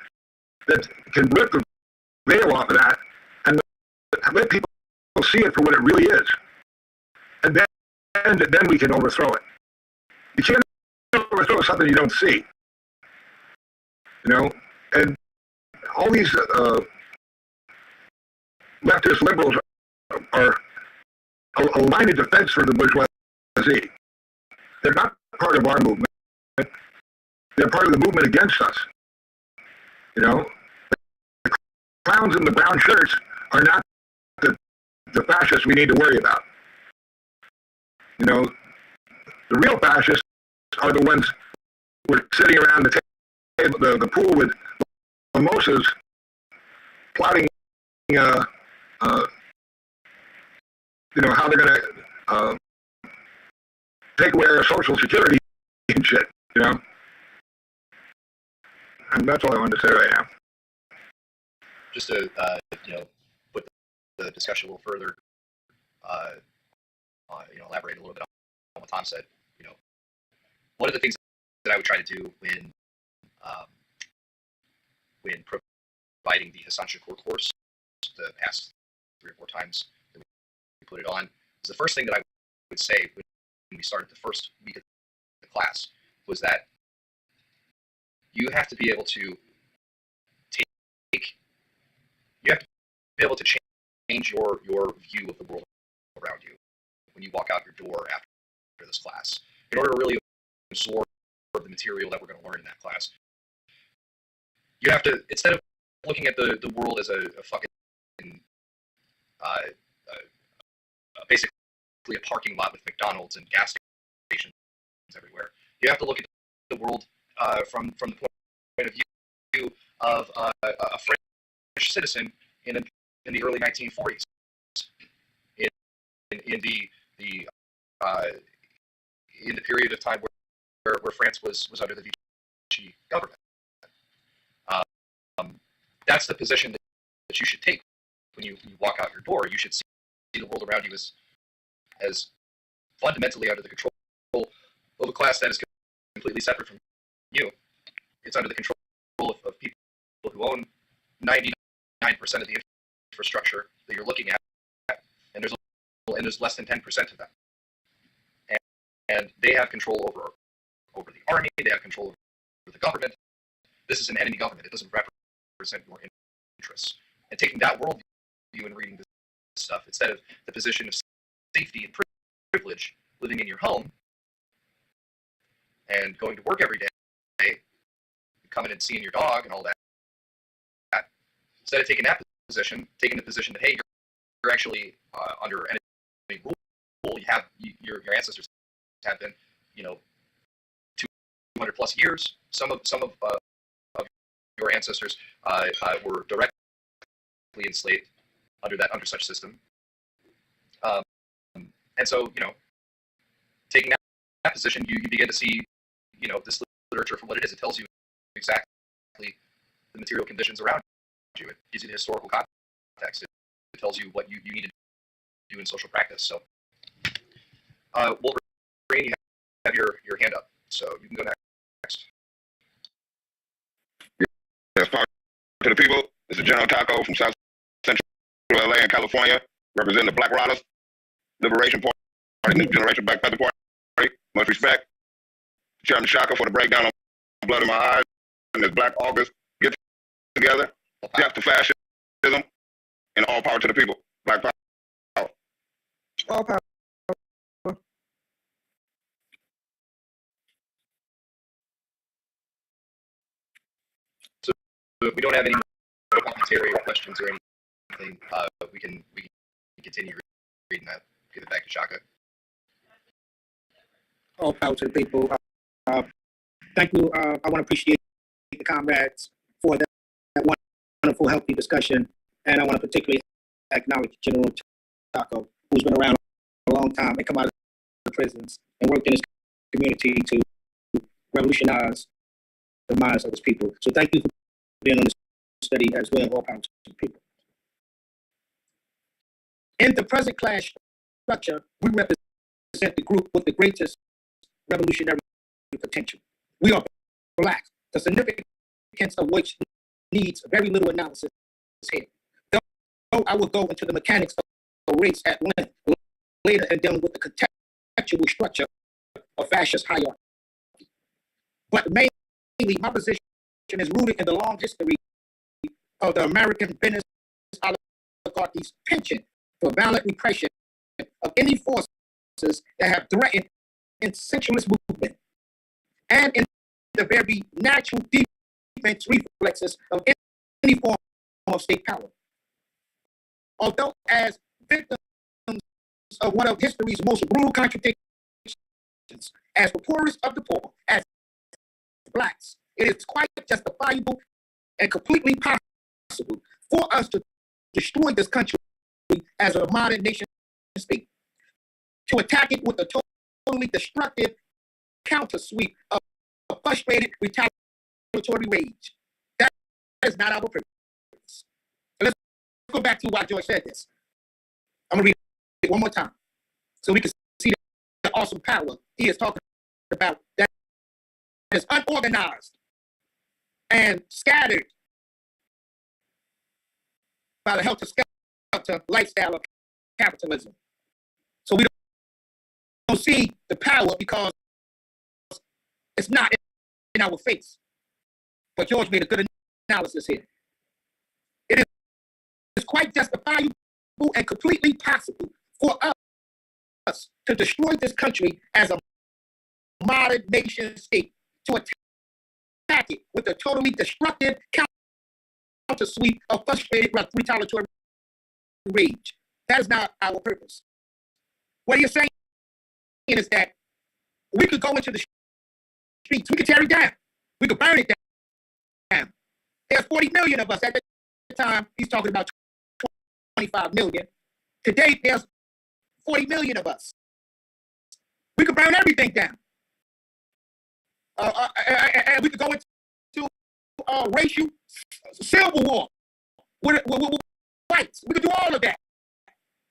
that can rip the veil off of that and let people see it for what it really is. And then we can overthrow it. You can't overthrow something you don't see. You know, and all these leftist liberals are a line of defense for the bourgeoisie. They're not part of our movement. They're part of the movement against us. You know, the clowns in the brown shirts are not the fascists we need to worry about. You know, the real fascists are the ones who are sitting around the table, the pool with mimosas, plotting, you know, how they're going to take away our Social Security and shit. You know, and that's all I wanted to say right now. Just to put the discussion a little further, elaborate a little bit on what Tom said. You know, one of the things that I would try to do when providing the Hassan Shakur course the past 3 or 4 times that we put it on is the first thing that I would say when we started the first week of the class was that you have to be able to change your view of the world around you when you walk out your door after this class in order to really absorb of the material that we're going to learn in that class. You have to, instead of looking at the world as a fucking, basically a parking lot with McDonald's and gas stations everywhere, you have to look at the world from the point of view of a French citizen in the early 1940s, in the period of time where France was under the Vichy government. That's the position that you should take when you walk out your door. You should see the world around you as fundamentally under the control of a class that is completely separate from you. It's under the control of people who own 99% of the infrastructure that you're looking at, and there's less than 10% of that. And they have control over the army. They have control over the government. This is an enemy government. It doesn't represent your interests. And taking that worldview and reading this stuff, instead of the position of safety and privilege, living in your home and going to work every day, coming and seeing your dog and all that, instead of taking that position, taking the position that, hey, you're actually under enemy rule. Your ancestors have been, 200 plus years. Some of your ancestors were directly enslaved under such system. And so, taking that position, you begin to see, this literature for what it is. It tells you exactly the material conditions around you. It gives you the historical context. It tells you what you need to do in social practice. So, Wolverine, you have your hand up, so you can go next. Yes, talk to the people. This is General Taco from South Central LA and California, representing the Black Riders Liberation Party, New Generation Black Panther Party. Much respect. Chairman Shaka for the breakdown on Blood in My Eyes and this Black August get together. Death to fascism and all power to the people. Black power. All power. So if we don't have any commentary or questions or anything, we can continue reading that. Give it back to Shaka. All power to the people. Thank you. I want to appreciate the comrades for that wonderful, healthy discussion. And I want to particularly acknowledge General Taco, who's been around a long time and come out of the prisons and worked in his community to revolutionize the minds of his people. So thank you for being on this study as well. All power to the people. In the present class structure, we represent the group with the greatest revolutionary potential. We are Black, the significance of which needs very little analysis here. Though I will go into the mechanics of race at length later in dealing with the contextual structure of fascist hierarchy. But mainly, my position is rooted in the long history of the American business oligarchy's penchant for violent repression of any forces that have threatened essentialist movement, and in the very natural defense reflexes of any form of state power. Although as victims of one of history's most brutal contradictions, as the poorest of the poor, as Blacks, it is quite justifiable and completely possible for us to destroy this country as a modern nation state, to attack it with a totally destructive counter sweep of frustrated retaliatory rage. That is not our purpose. So let's go back to why George said this. I'm going to read it one more time so we can see the awesome power he is talking about that is unorganized and scattered by the helter-skelter lifestyle of capitalism. So we don't see the power because it's not in our face. But George made a good analysis here. It is quite justifiable and completely possible for us to destroy this country as a modern nation state, to attack it with a totally destructive counter sweep of frustrated retaliatory rage. That is not our purpose. What you're saying is that we could go into the streets, we could tear it down, we could burn it down. There's 40 million of us. At the time, he's talking about 25 million. Today, there's 40 million of us. We could burn everything down. And we could go into racial civil war with whites. We could do all of that.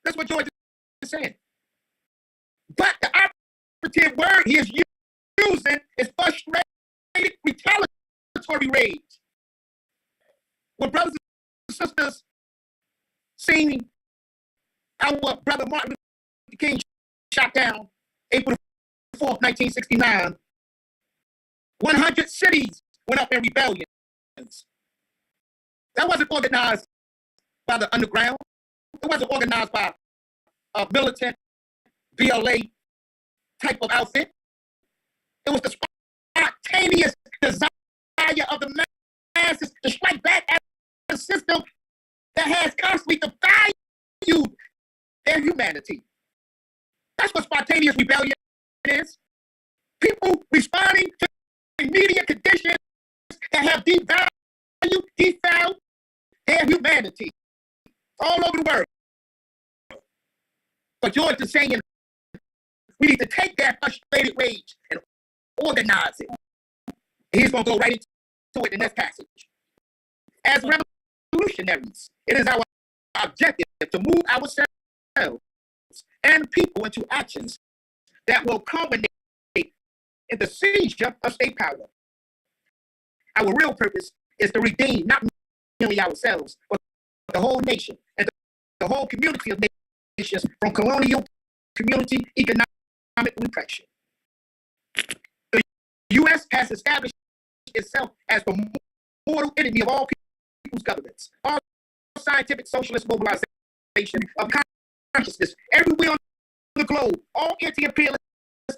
That's what George is saying. But the operative word he is using is frustrated retaliatory rage. When brothers and sisters seen our brother Martin Luther King shot down April 4th, 1969, 100 cities went up in rebellions. That wasn't organized by the underground. It wasn't organized by a militant BLA type of outfit. It was the spontaneous desire of the masses to strike back at a system that has constantly devalued their humanity. That's what spontaneous rebellion is. People responding to immediate conditions that have devalued, defiled their humanity all over the world. But George is saying we need to take that frustrated rage and organize it. And he's going to go right into it in this passage. As revolutionaries, it is our objective to move ourselves and people into actions that will culminate in the seizure of state power. Our real purpose is to redeem not merely ourselves, but the whole nation and the whole community of nations from colonial community economic repression. The U.S. has established itself as the mortal enemy of all people's governments. All scientific socialist mobilization of consciousness everywhere on the globe, all anti-imperialist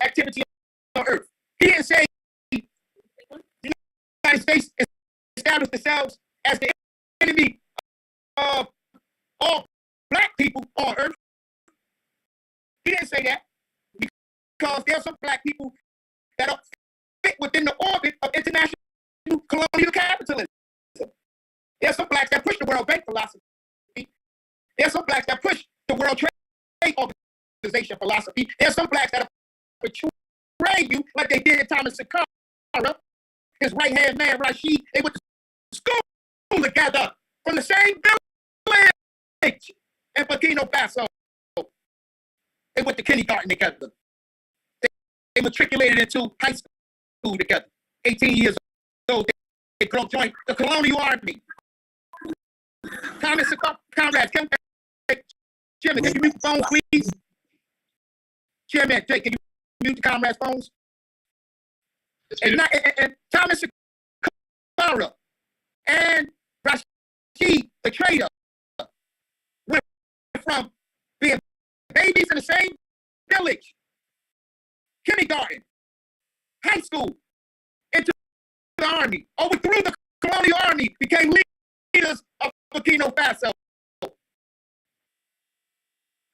activity on Earth. He didn't say the United States established themselves as the enemy of all black people on Earth. He didn't say that because there are some black people that are fit within the orbit of international colonial capitalism. There are some blacks that push the World Bank philosophy. There are some blacks that push the World Trade Organization philosophy. There are some blacks that betray you like they did Thomas Sankara, his right-hand man, Rashid. They went to school together from the same village in Burkina Faso. They went to kindergarten together. They matriculated into high school together. 18 years old, they joined the colonial army. Thomas Sankara, comrades, Chairman, can you mute the phone, please? Chairman, can you mute the comrades' phones? And Thomas Sankara and Rashid, the traitor, went from being babies in the same village, kindergarten, high school, into the army, overthrew the colonial army, became leaders of Burkina Faso.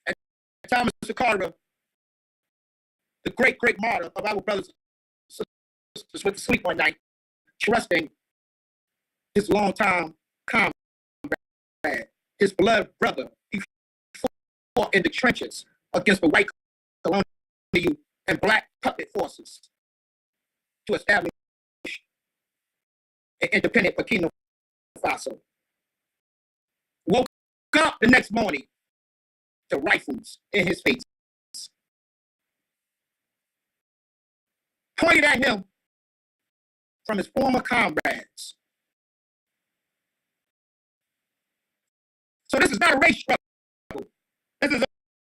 And Thomas Sankara, the great martyr of our brothers and sisters, went to sleep one night, trusting his longtime comrade, his beloved brother. He fought in the trenches against the white colonial and black puppet forces to establish an independent Burkina Faso. Woke up the next morning to rifles in his face, pointed at him from his former comrades. So this is not a race struggle. This is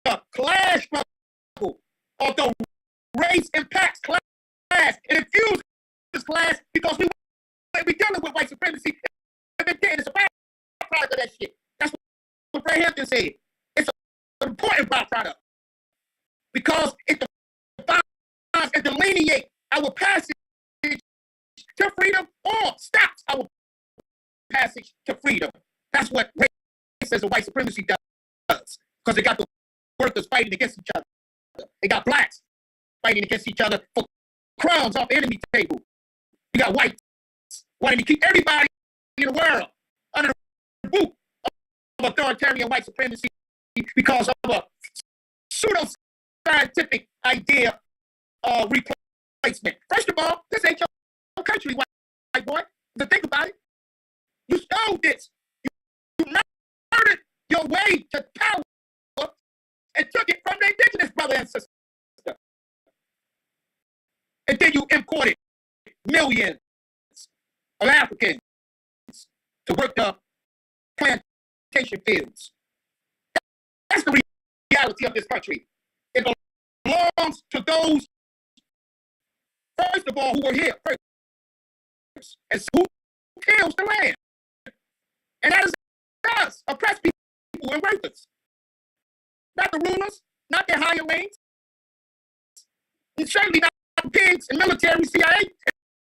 a class struggle. Although race impacts class, it infuses class because we dealing with white supremacy. It's a byproduct of that shit. That's what Fred Hampton said. It's an important byproduct because it defines and delineates our passage to freedom or stops our passage to freedom. That's what racism and white supremacy does. Because they got the workers fighting against each other. They got blacks fighting against each other for crumbs off the enemy table. You got whites wanting to keep everybody in the world under the boot of authoritarian white supremacy because of a pseudo-scientific idea of replacement. First of all, this ain't your country, white boy. To think about it, you stole this. You murdered your way to power and took it from the indigenous brother and sister. And then you imported millions of Africans to work the plantation fields. That's the reality of this country. It belongs to those, first of all, who were here first, and who kills the land. And that is us, oppressed people and workers. Not the rulers, not their higher wings, and certainly not the pigs and military, CIA,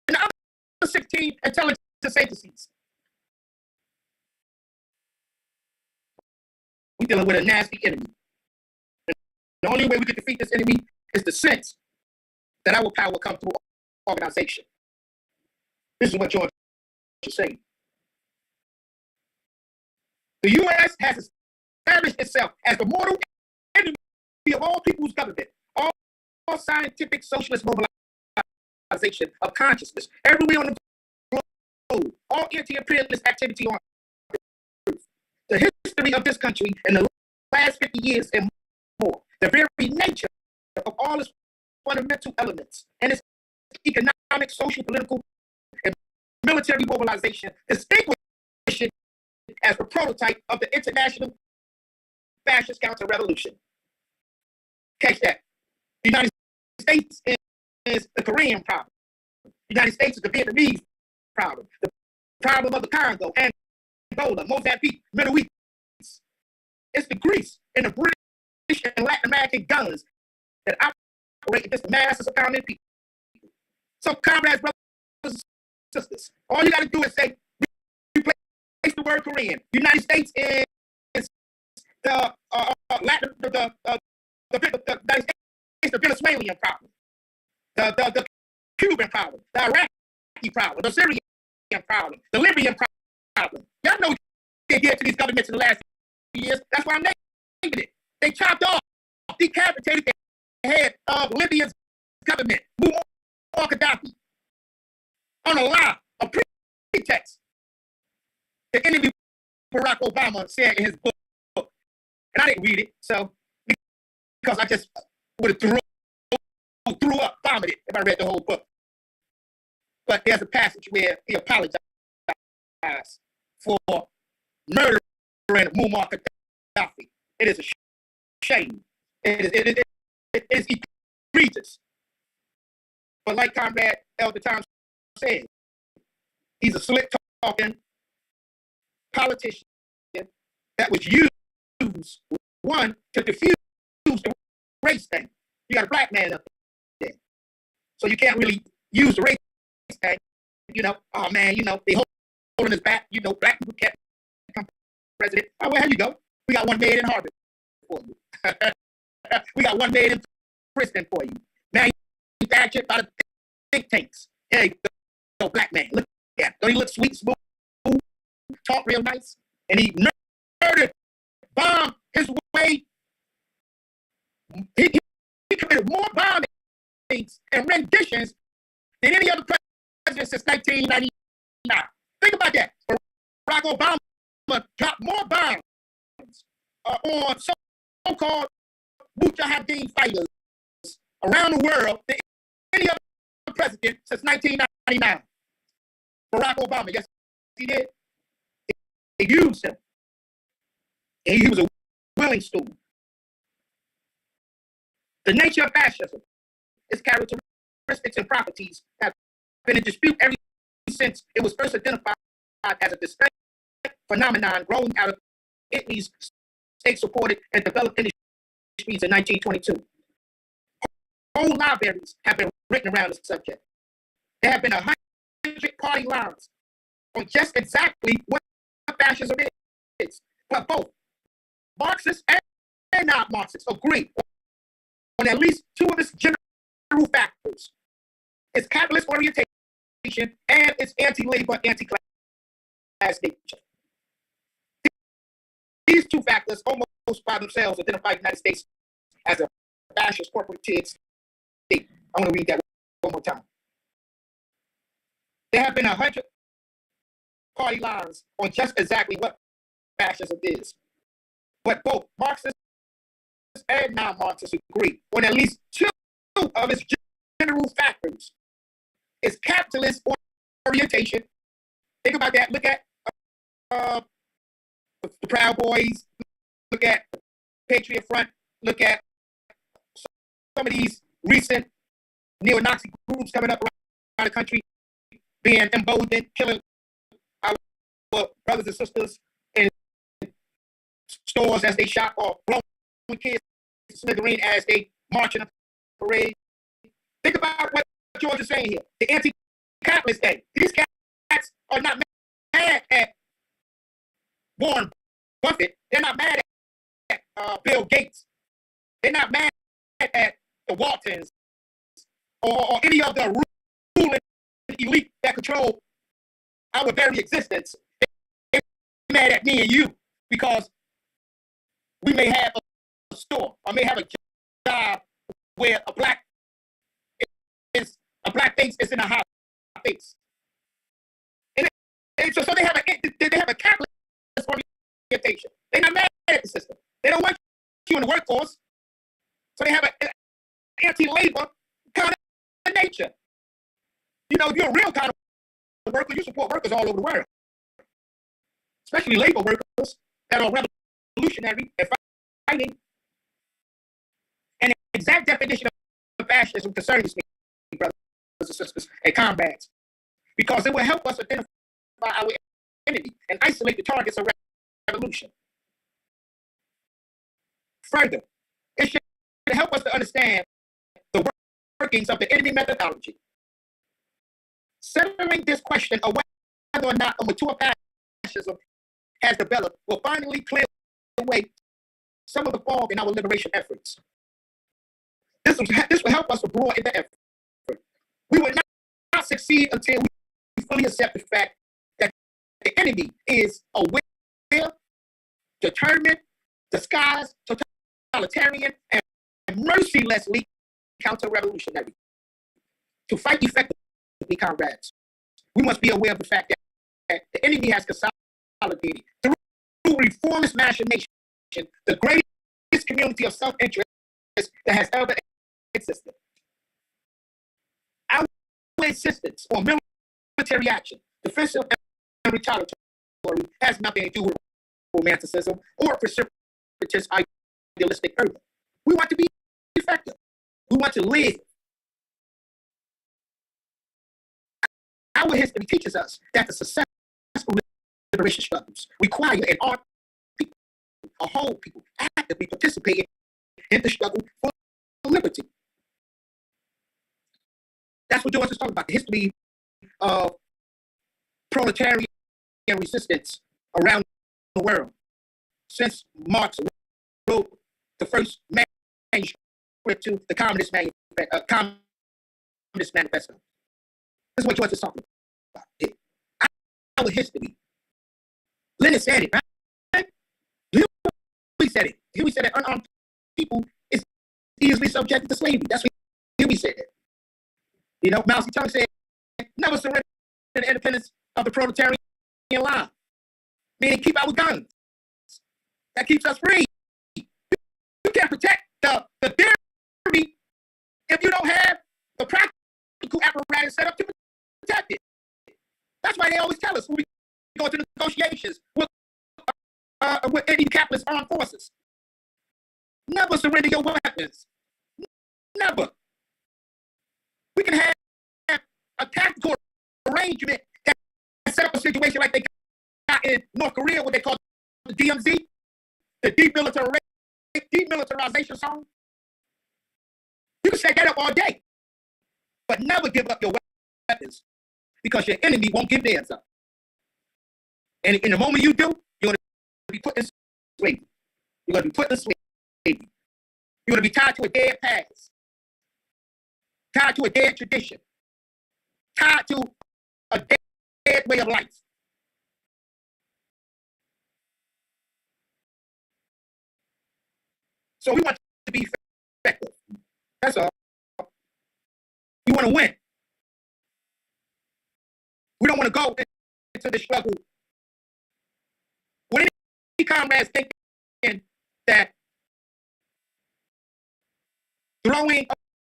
and the other 16 intelligence agencies. We're dealing with a nasty enemy. And the only way we can defeat this enemy is the sense that our power will come through organization. This is what George is saying. The U.S. has established itself as the mortal enemy of all people's government, all scientific socialist mobilization of consciousness, everywhere on the globe, all anti-imperialist activity on Earth. The history of this country in the last 50 years and more, the very nature of all its fundamental elements and its economic, social, political, and military mobilization distinguish it as the prototype of the international fascist counter-revolution. Catch that. The United States is the Korean problem. The United States is the Vietnamese problem. The problem of the Congo, Angola, Mozambique, Middle East. It's the Greece and the British and Latin American guns that operate against the masses of common people. So, comrades, brothers and sisters, all you got to do is say, replace the word Korean. The United States is the United States, the Venezuelan problem, the Cuban problem, the Iraqi problem, the Syrian problem, the Libyan problem. Y'all know what they did to these governments in the last few years. That's why I'm naming it. They chopped off, decapitated the head of Libya's government, Muammar Gaddafi, on a lie, a pretext. The enemy Barack Obama said in his book, and I didn't read it, so because I just would have threw up, vomited if I read the whole book. But there's a passage where he apologized for murdering Muammar Gaddafi. It is a shame. It is egregious. But like Comrade Elder Tom said, he's a slick-talking politician that was used, one, to diffuse the race thing. You got a black man up there. So you can't really use the race thing. Oh man, they holding his back. Black people can't become president. Oh, well, here you go. We got one made in Harvard for you. We got one made in Princeton for you. Manufactured by the think tanks. Hey, you go, black man. Look at him. Don't he look sweet, smooth, talk real nice? And he murdered, bombed his way. He committed more bombings and renditions than any other president since 1999. Think about that. Barack Obama dropped more bombs on so-called Mujahideen fighters around the world than any other president since 1999. Barack Obama, yes, he did. He used him. And he was a willing student. The nature of fascism, its characteristics and properties have been in dispute ever since it was first identified as a distinct phenomenon growing out of Italy's state-supported and developed industries in 1922. Whole libraries have been written around this subject. There have been 100 party lines on just exactly what fascism is. But both Marxists and not-Marxists agree on at least two of its general factors: its capitalist orientation and its anti-labor, anti-class nature. These two factors almost by themselves identify the United States as a fascist corporatist state. I want to read that one more time. There have been 100 party lines on just exactly what fascism is. But both Marxists and non-Marxists agree on at least two of its general factors: its capitalist orientation. Think about that. Look at the Proud Boys. Look at the Patriot Front. Look at some of these recent neo-Nazi groups coming up around the country, being emboldened, killing our brothers and sisters in stores as they shop, or blowing kids to smithereen as they march in a parade. Think about what George is saying here. The anti-capitalist day. These cats are not mad at Warren Buffett. They're not mad at Bill Gates. They're not mad at the Waltons or any of the ruling elite that control our very existence. They're mad at me and you because we may have a store or may have a job where a black face is in a high face. And so they have a capitalist orientation. They're not mad at the system. They don't want you in the workforce. So they have an anti-labor kind of nature. You know, if you're a real kind of worker, you support workers all over the world, especially labor workers that are revolutionary and fighting. And the exact definition of fascism concerns me, brothers and sisters and comrades, because it will help us identify our enemy and isolate the targets of revolution. Further, it should help us to understand the workings of the enemy methodology. Settling this question of whether or not a mature fascism has developed will finally clear away some of the fog in our liberation efforts. This will help us to broaden the effort. We will not succeed until we fully accept the fact that the enemy is aware, determined, disguised, totalitarian, and mercilessly counter-revolutionary. To fight effectively, comrades, we must be aware of the fact that the enemy has consolidated through reformist machination the greatest community of self-interest that has ever existed. Our insistence on military action, defensive and retaliatory, has nothing to do with romanticism or precipitous idealistic fervor. We want to be effective. We want to live. Our history teaches us that the successful liberation struggles require an armed people, a whole people, actively participating in the struggle for liberty. That's what George is talking about, the history of proletarian resistance around the world. Since Marx wrote the first manuscript to the Communist Manifesto. This is what George is talking about. Our history. Lenin said it, right? Huey said it. Huey said that unarmed people is easily subjected to slavery. That's what Huey said. You know, Mao Zedong said, never surrender to the independence of the proletarian line. Meaning keep our guns. That keeps us free. You can't protect the theory if you don't have the practical apparatus set up to protect it. That's why they always tell us when we go into negotiations with any capitalist armed forces. Never surrender your weapons. Never. We can have a tactical arrangement that set up a situation like they got in North Korea, what they call the DMZ, the demilitarization zone. You can set that up all day, but never give up your weapons. because your enemy won't give theirs up. And in the moment you do, you're going to be put in slavery. You're going to be put in slavery. You're going to be tied to a dead past, tied to a dead tradition, tied to a dead way of life. So we want to be effective. That's all. We want to win. We don't want to go into the struggle with any comrades thinking that throwing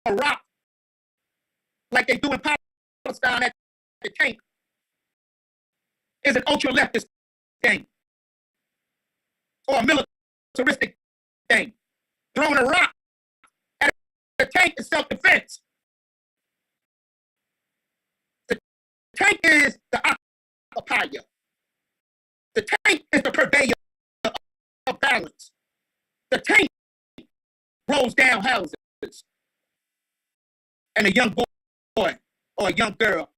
a rock like they do in Palestine at the tank is an ultra-leftist thing or a militaristic thing. Throwing a rock at a tank is self-defense. The tank is the occupier. The tank is the purveyor of balance. The tank rolls down houses. And a young boy or a young girl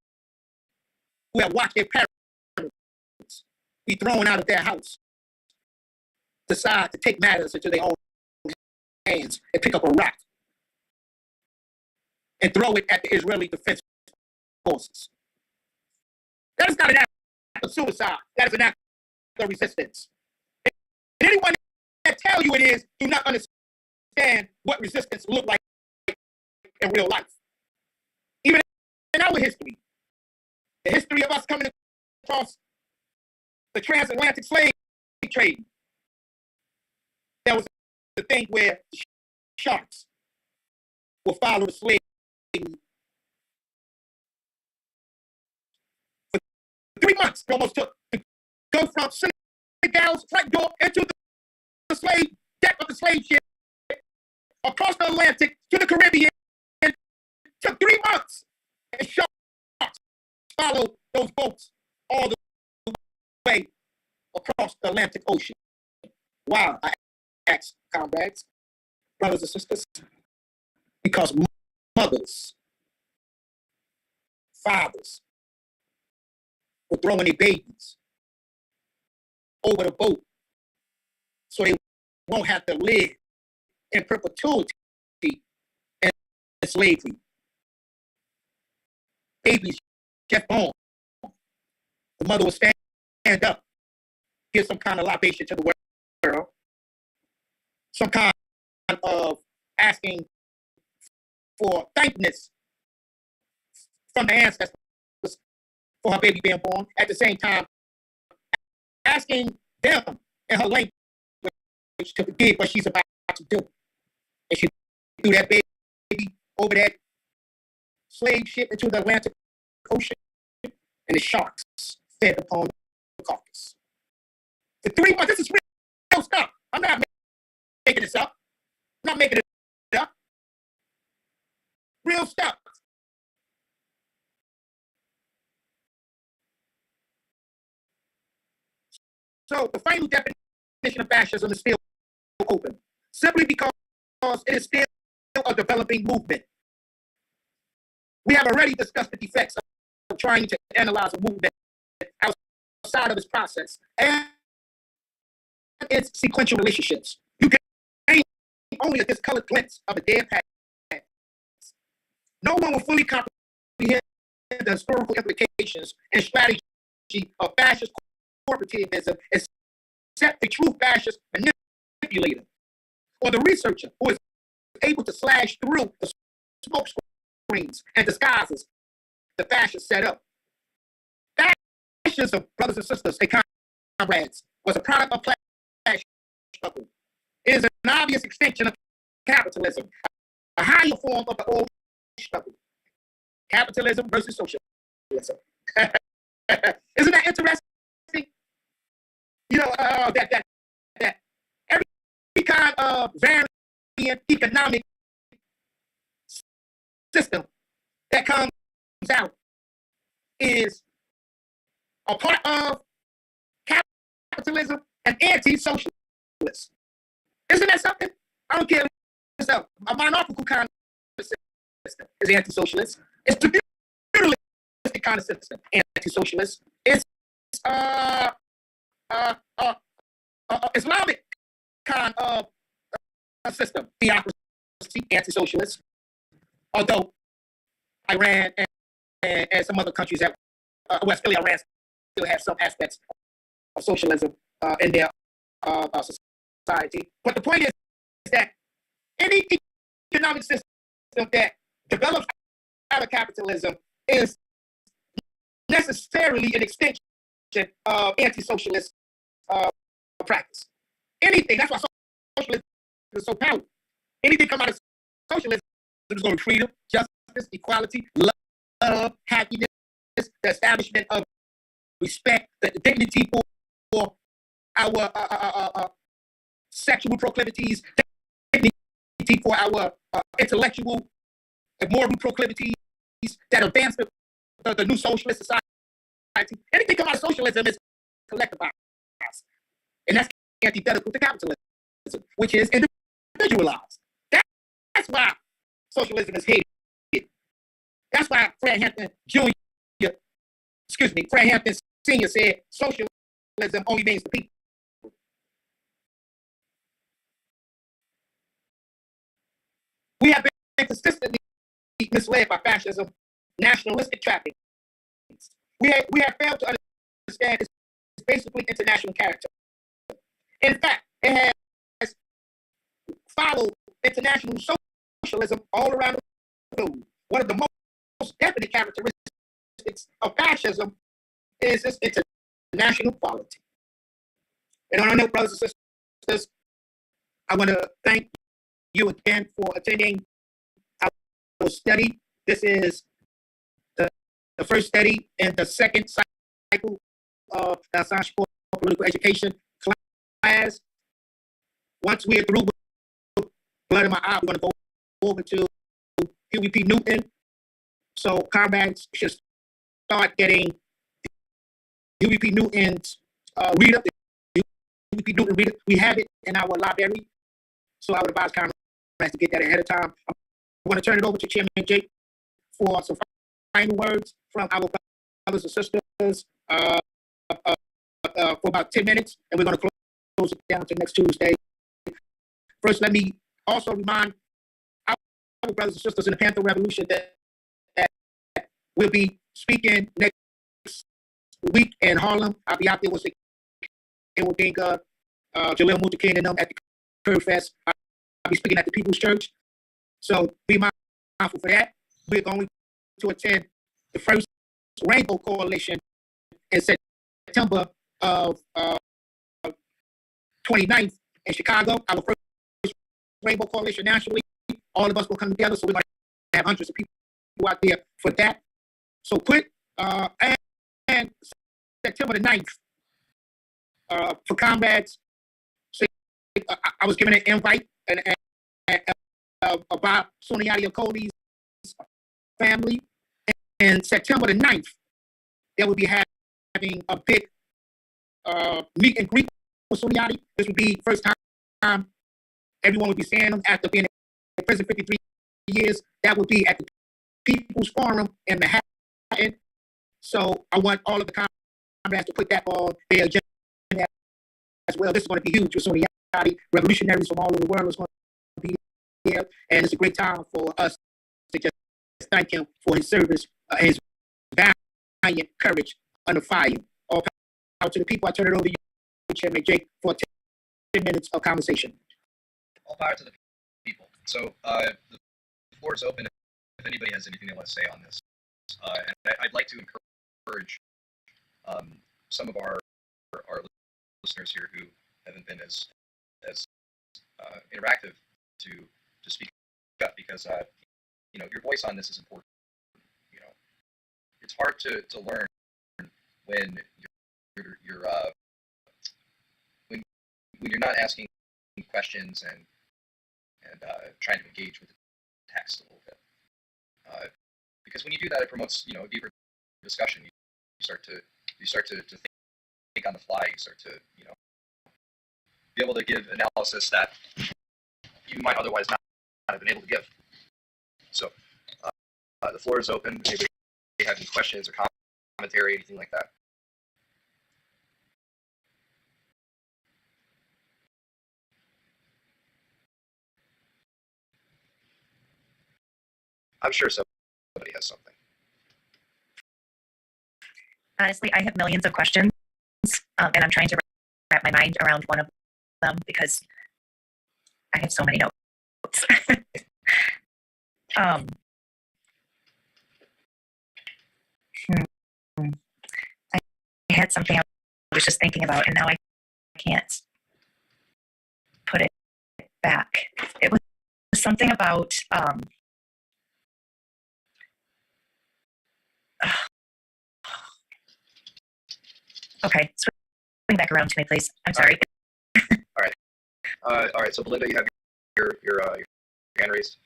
who have watched their parents be thrown out of their house decide to take matters into their own hands and pick up a rock and throw it at the Israeli Defense Forces. That is not an act of suicide. That is an act of resistance. And anyone that tells you it is do not understand what resistance look like in real life. Even in our history, the history of us coming across the transatlantic slave trade, there was the thing where the sharks will follow the slave for 3 months. It almost took to go from Senegal's front door into the slave deck of the slave ship across the Atlantic to the Caribbean. It took 3 months. And sharks followed those boats all the way across the Atlantic Ocean. Wow, I asked comrades, brothers and sisters, because mothers, fathers were throwing their babies over the boat so they won't have to live in perpetuity in slavery. Babies kept on. The mother would stand up, give some kind of libation to the world, some kind of asking for thankfulness from the ancestors for her baby being born. At the same time, asking them in her language to forgive what she's about to do. And she threw that baby over that slave ship into the Atlantic Ocean, and the sharks fed upon the carcass. For 3 months, this is real stuff. I'm not making this up. I'm not making it up. Real stuff. So the final definition of fascism is still open, simply because it is still a developing movement. We have already discussed the defects of trying to analyze a movement outside of its process and its sequential relationships. You can gain only a discolored glimpse of a dead past. No one will fully comprehend the historical implications and strategy of fascist corporativism except the true fascist manipulator or the researcher who is able to slash through the smoke screens and disguises the fascist set up. Fascism, brothers and sisters and comrades, was a product of class struggle. It is an obvious extension of capitalism, a higher form of the old struggle. Capitalism versus socialism. Isn't that interesting? You know, that every kind of variant economic system that comes out is a part of capitalism and anti-socialist. Isn't that something? I don't care. So a monarchical kind of system is anti-socialist. It's the feudalistic kind of system. Anti-socialist. It's uh, Islamic kind of a system. Theocracy, anti-socialist. Although Iran and some other countries have, especially Iran, still have some aspects of socialism in their society. But the point is that any economic system that develops out of capitalism is necessarily an extension of anti-socialist practice. Anything, that's why socialism is so powerful. Anything come out of socialism is going to freedom, justice, equality, love, happiness, the establishment of respect, the dignity for our sexual proclivities, dignity for our intellectual and moral proclivities that advance the new socialist society. Anything come out of socialism is collectivized. And that's antithetical to capitalism, which is individualized. That's why socialism is hated. That's why Fred Hampton Sr. said socialism only means the people. We have been consistently misled by fascism, nationalistic trappings. We have failed to understand its basically international character. In fact, it has followed international socialism all around the globe. One of the most definite characteristics of fascism is its international quality. And on our note, brothers and sisters, I want to thank you again for attending our study. This is the first study in the second cycle of the Science for Political Education class. Once we are through with Blood in My Eye, we're going to go over to UPM Newton. So comrades should start getting the UPM Newton's reader, the UPM Newton reader. We have it in our library. So I would advise comrades to get that ahead of time. I want to turn it over to Chairman Jake for some final words from our brothers and sisters for about 10 minutes, and we're going to close it down to next Tuesday. First, let me also remind our brothers and sisters in the Panther Revolution that we'll be speaking next week in Harlem. I'll be out there with Jaleel Muta King and them at the Curve Fest. I'll be speaking at the People's Church. So be mindful for that. We're going to attend the first Rainbow Coalition in September of 29th in Chicago. Our first Rainbow Coalition nationally. All of us will come together, so we're going to have hundreds of people out there for that. So quick, and September the 9th, for comrades, I was given an invite about Suniati Okoli's family. And September the 9th, they will be having a big meet and greet with Suniati. This would be the first time everyone would be seeing him after being in prison 53 years. That would be at the People's Forum in Manhattan. So I want all of the comrades to put that on their agenda as well. This is going to be huge with Suniati. Revolutionaries from all over the world is going to be here. And it's a great time for us to just thank him for his service and his valiant courage under fire. All power to the people. I turn it over to you, Chairman Jake, for 10 minutes of conversation. All power to the people. So the floor is open if anybody has anything they want to say on this. And I'd like to encourage some of our listeners here who haven't been as interactive to speak up, because your voice on this is important. It's hard to learn when you're not asking questions and trying to engage with the text a little bit. Because when you do that, it promotes a deeper discussion. You start to think on the fly. You start to be able to give analysis that you might otherwise not have been able to give. So the floor is open. Anybody have any questions or commentary, anything like that? I'm sure somebody has something. Honestly, I have millions of questions, and I'm trying to wrap my mind around one of them because I have so many notes. um, hmm, I had something I was just thinking about, and now I can't put it back. It was something about okay, swing back around to me, please. I'm sorry. All right. So Belinda, you have your hand raised.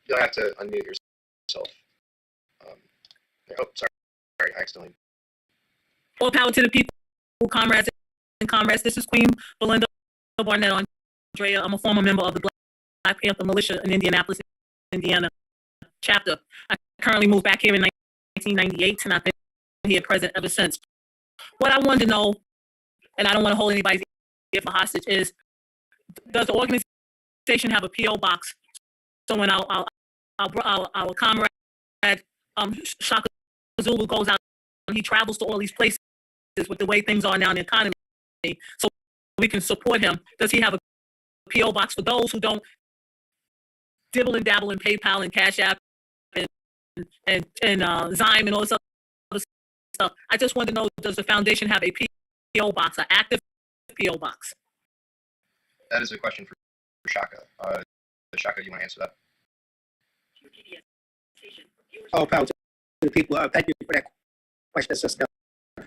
You'll have to unmute yourself. Oh, sorry, I accidentally. All power to the people, comrades and comrades. This is Queen Belinda Barnett Andrea. I'm a former member of the Black Panther Militia in Indianapolis, Indiana chapter. I currently moved back here in 1998, and I've been here present ever since. What I wanted to know, and I don't want to hold anybody's ear for hostage, is does the organization have a PO box? So when our comrade Shaka Zulu goes out, he travels to all these places with the way things are now in the economy, so we can support him. Does he have a PO box for those who don't dibble and dabble in PayPal and Cash App and Zyme and all this other stuff? I just want to know, does the foundation have a PO box, an active PO box? That is a question for Shaka. Shaka, do you want to answer that? All power to the people. Thank you for that question, sister.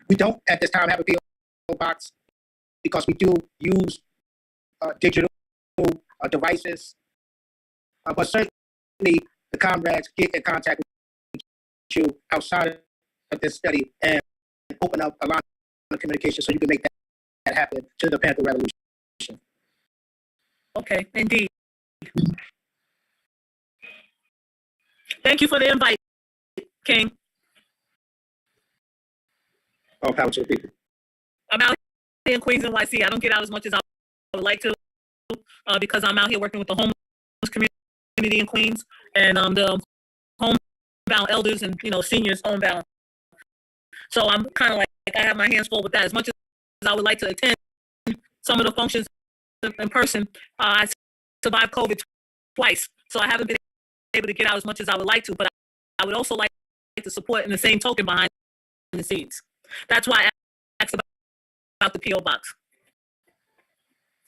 We don't at this time have a PO box because we do use digital devices, but certainly the comrades get in contact with you outside of this study and open up a line of communication so you can make that happen to the Panther Revolution. Okay, indeed. Thank you for the invite, King. All power to the people. I'm out here in Queens NYC. I don't get out as much as I would like to because I'm out here working with the homeless community in Queens and the homebound elders and seniors homebound. So I'm kind of like I have my hands full with that. As much as I would like to attend some of the functions in person, I survived COVID twice, so I haven't been able to get out as much as I would like to. But I would also like to support in the same token behind the scenes. That's why I asked about the PO box.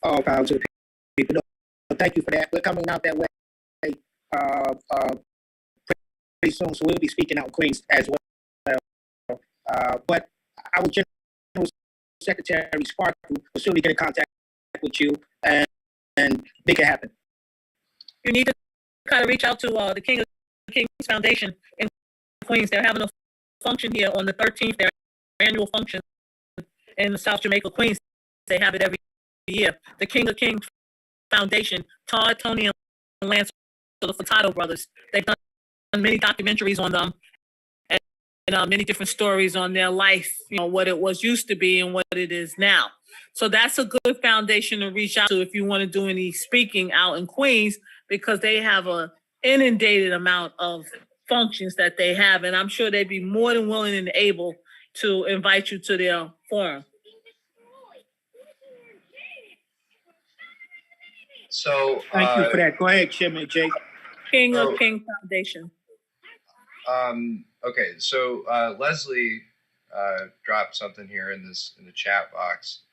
All power to the people. No, thank you for that. We're coming out that way pretty soon, so we'll be speaking out in Queens as well. But our General Secretary Sparkle will surely get in contact with you and make it happen. You need to kind of reach out to the King's Foundation in Queens. They're having a function here on the 13th, their annual function in South Jamaica, Queens. They have it every year. The King of Kings Foundation, Todd, Tony, and Lance, the Furtado brothers. They've done many documentaries on them and many different stories on their life, what it was used to be and what it is now. So that's a good foundation to reach out to if you want to do any speaking out in Queens, because they have a inundated amount of functions that they have, and I'm sure they'd be more than willing and able to invite you to their forum. So thank you for that. Go ahead, Chairman Jake. King of King Foundation. Okay, so Leslie dropped something here in the chat box.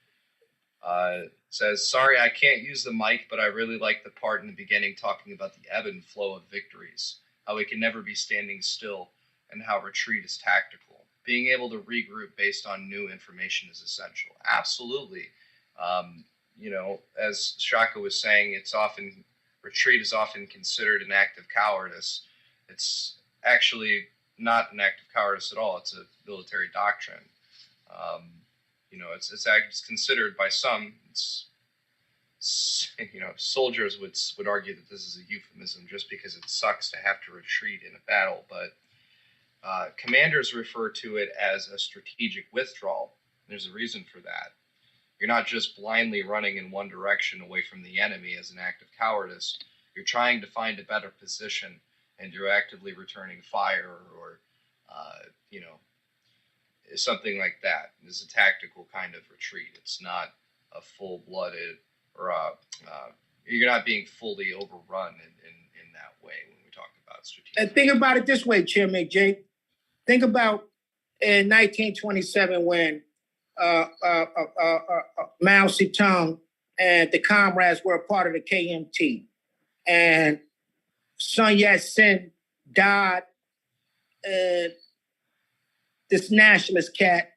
Says, sorry, I can't use the mic, but I really like the part in the beginning talking about the ebb and flow of victories, how we can never be standing still, and how retreat is tactical. Being able to regroup based on new information is essential. Absolutely. As Shaka was saying, retreat is often considered an act of cowardice. It's actually not an act of cowardice at all. It's a military doctrine. It's considered by some. It's soldiers would argue that this is a euphemism just because it sucks to have to retreat in a battle, but commanders refer to it as a strategic withdrawal. There's a reason for that. You're not just blindly running in one direction away from the enemy as an act of cowardice. You're trying to find a better position, and you're actively returning fire or something like that. It's a tactical kind of retreat. It's not a full-blooded or you're not being fully overrun in that way when we talk about strategic. And think about it this way, Chairman Jake. Think about in 1927 when Mao Zedong and the comrades were a part of the KMT, and Sun Yat-sen died, and this nationalist cat,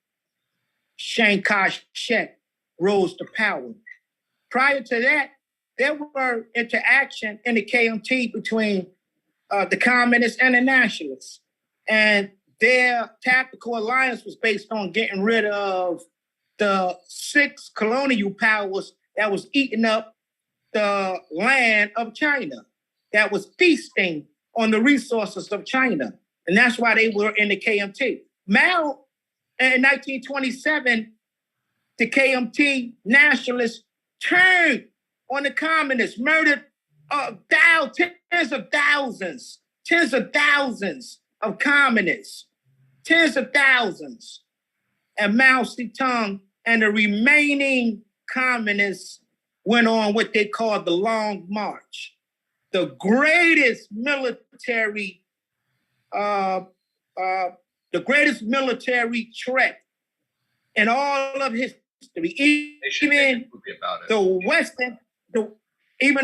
Chiang Kai-shek, rose to power. Prior to that, there were interaction in the KMT between the communists and the nationalists. And their tactical alliance was based on getting rid of the 6 colonial powers that was eating up the land of China, that was feasting on the resources of China. And that's why they were in the KMT. Mao, in 1927, the KMT nationalists turned on the communists, murdered tens of thousands of communists, tens of thousands. And Mao Zedong and the remaining communists went on what they called the Long March, the greatest military trek in all of history. Even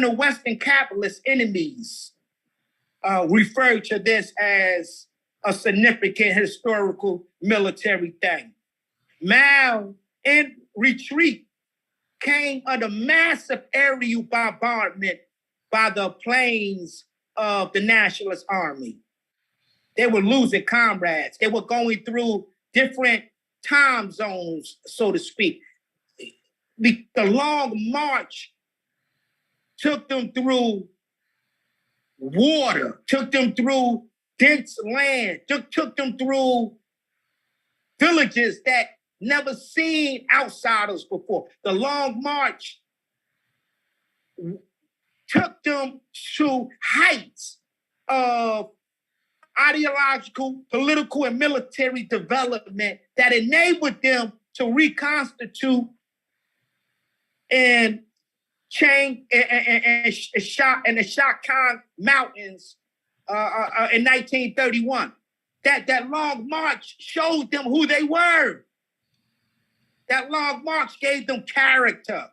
the Western capitalist enemies refer to this as a significant historical military thing. Mao, in retreat, came under massive aerial bombardment by the planes of the Nationalist Army. They were losing comrades. They were going through different time zones, so to speak. The Long March took them through water, took them through dense land, took them through villages that never seen outsiders before. The Long March took them to heights of ideological, political, and military development that enabled them to reconstitute in the Shakan Mountains in 1931. That Long March showed them who they were. That Long March gave them character,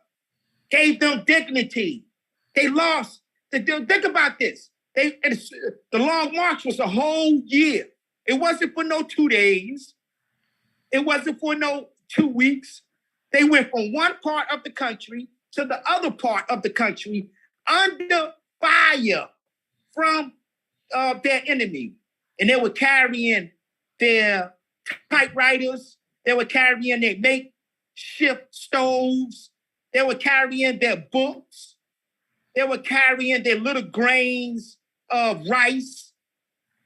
gave them dignity. They lost. Think about this. The Long March was a whole year. It wasn't for no 2 days. It wasn't for no 2 weeks. They went from one part of the country to the other part of the country under fire from their enemy. And they were carrying their typewriters. They were carrying their makeshift stoves. They were carrying their books. They were carrying their little grains of rice.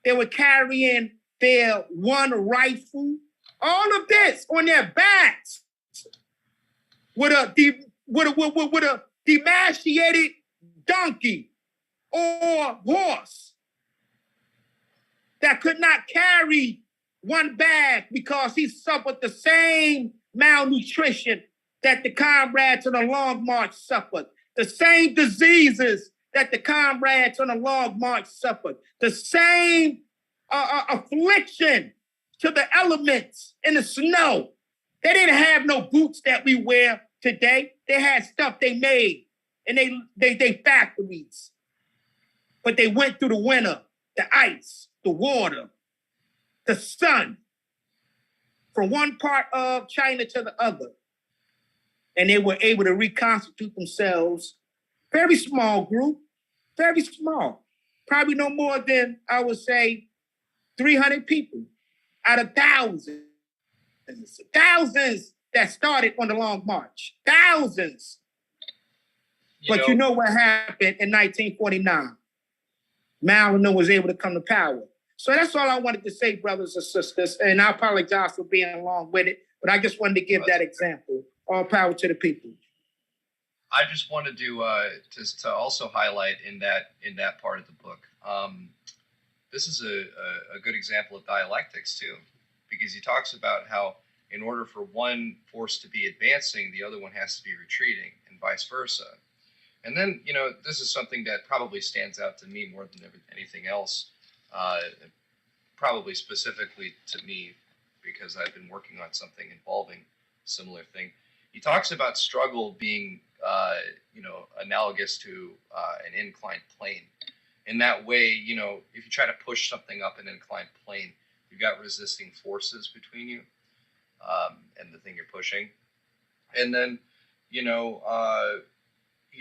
They were carrying their one rifle. All of this on their backs with a emaciated donkey or horse that could not carry one bag because he suffered the same malnutrition that the comrades on the Long March suffered, the same diseases that the comrades on the Long March suffered, the same affliction to the elements in the snow. They didn't have no boots that we wear today. They had stuff they made in they factories. But they went through the winter, the ice, the water, the sun, from one part of China to the other. And they were able to reconstitute themselves. Very small group, very small. Probably no more than, I would say, 300 people out of thousands. Thousands that started on the Long March. Thousands. But you know what happened in 1949? Marino was able to come to power. So that's all I wanted to say, brothers and sisters. And I apologize for being along with it, but I just wanted to give that example. All power to the people. I just wanted to also highlight in that part of the book. This is a good example of dialectics too, because he talks about how in order for one force to be advancing, the other one has to be retreating, and vice versa. And then, this is something that probably stands out to me more than anything else, probably specifically to me, because I've been working on something involving a similar thing. He talks about struggle being, analogous to an inclined plane. In that way, if you try to push something up an inclined plane, you've got resisting forces between you and the thing you're pushing. And then, he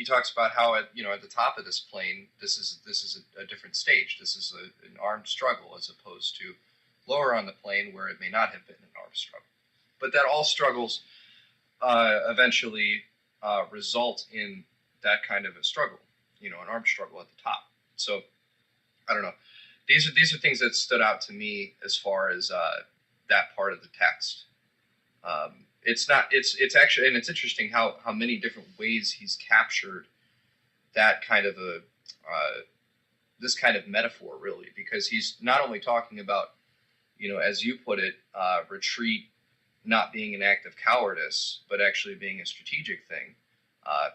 talks about how at the top of this plane, this is a different stage. This is an armed struggle as opposed to lower on the plane where it may not have been an armed struggle. But that all struggles eventually result in that kind of a struggle, an armed struggle at the top. So I don't know. These are things that stood out to me as far as that part of the text. It's actually, and it's interesting how many different ways he's captured that kind of this kind of metaphor, really, because he's not only talking about, as you put it, retreat not being an act of cowardice, but actually being a strategic thing.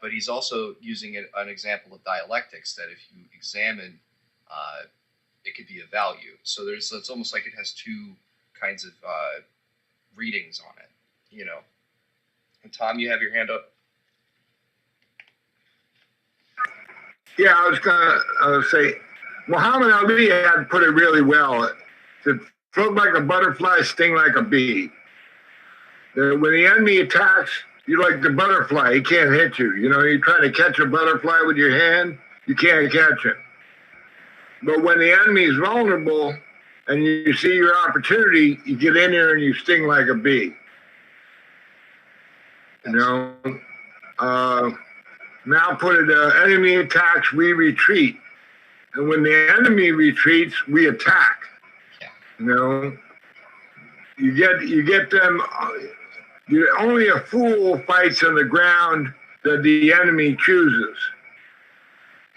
But he's also using an example of dialectics that if you examine, it could be of value. So it's almost like it has two kinds of readings on it. And Tom, you have your hand up. Yeah, I was gonna say, Muhammad Ali had put it really well. To float like a butterfly, sting like a bee. When the enemy attacks, you're like the butterfly. He can't hit you. You try to catch a butterfly with your hand, you can't catch it. But when the enemy is vulnerable and you see your opportunity, you get in there and you sting like a bee. Now put it, enemy attacks, we retreat. And when the enemy retreats, we attack. You get them, only a fool fights on the ground that the enemy chooses.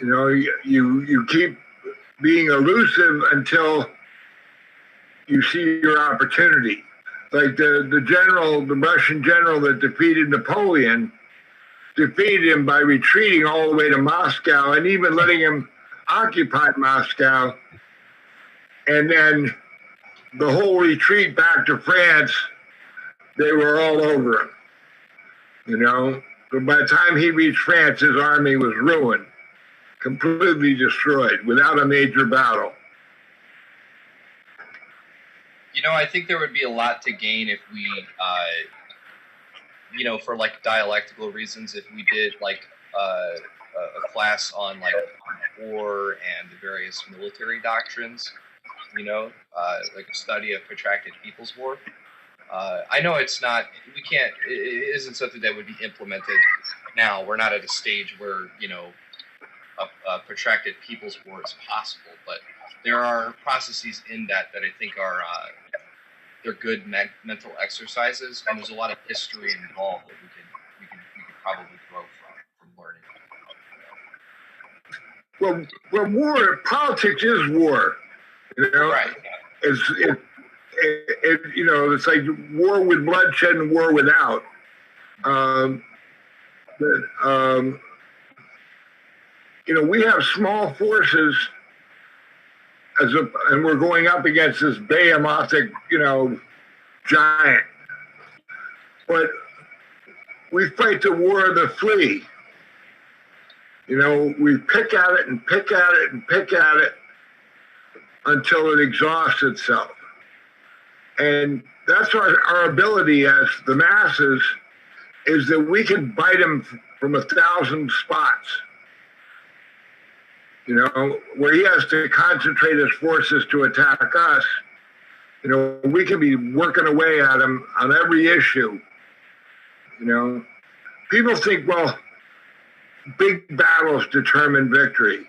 You keep being elusive until you see your opportunity. Like the Russian general that defeated Napoleon, defeated him by retreating all the way to Moscow and even letting him occupy Moscow. And then the whole retreat back to France, they were all over him. But by the time he reached France, his army was ruined, completely destroyed, without a major battle. I think there would be a lot to gain if we, for like dialectical reasons, if we did like a class on like war and the various military doctrines, like a study of protracted people's war. I know it isn't something that would be implemented now. We're not at a stage where, a protracted people's war is possible, but there are processes in that I think are they're good mental exercises, and there's a lot of history involved that we could probably grow from learning. Well, war, politics is war. Right. It's like war with bloodshed and war without. We have small forces. And we're going up against this behemothing, giant. But we fight the war of the flea. We pick at it and pick at it and pick at it until it exhausts itself. And that's our ability as the masses, is that we can bite them from 1,000 spots. Where he has to concentrate his forces to attack us, we can be working away at him on every issue. People think, well, big battles determine victory.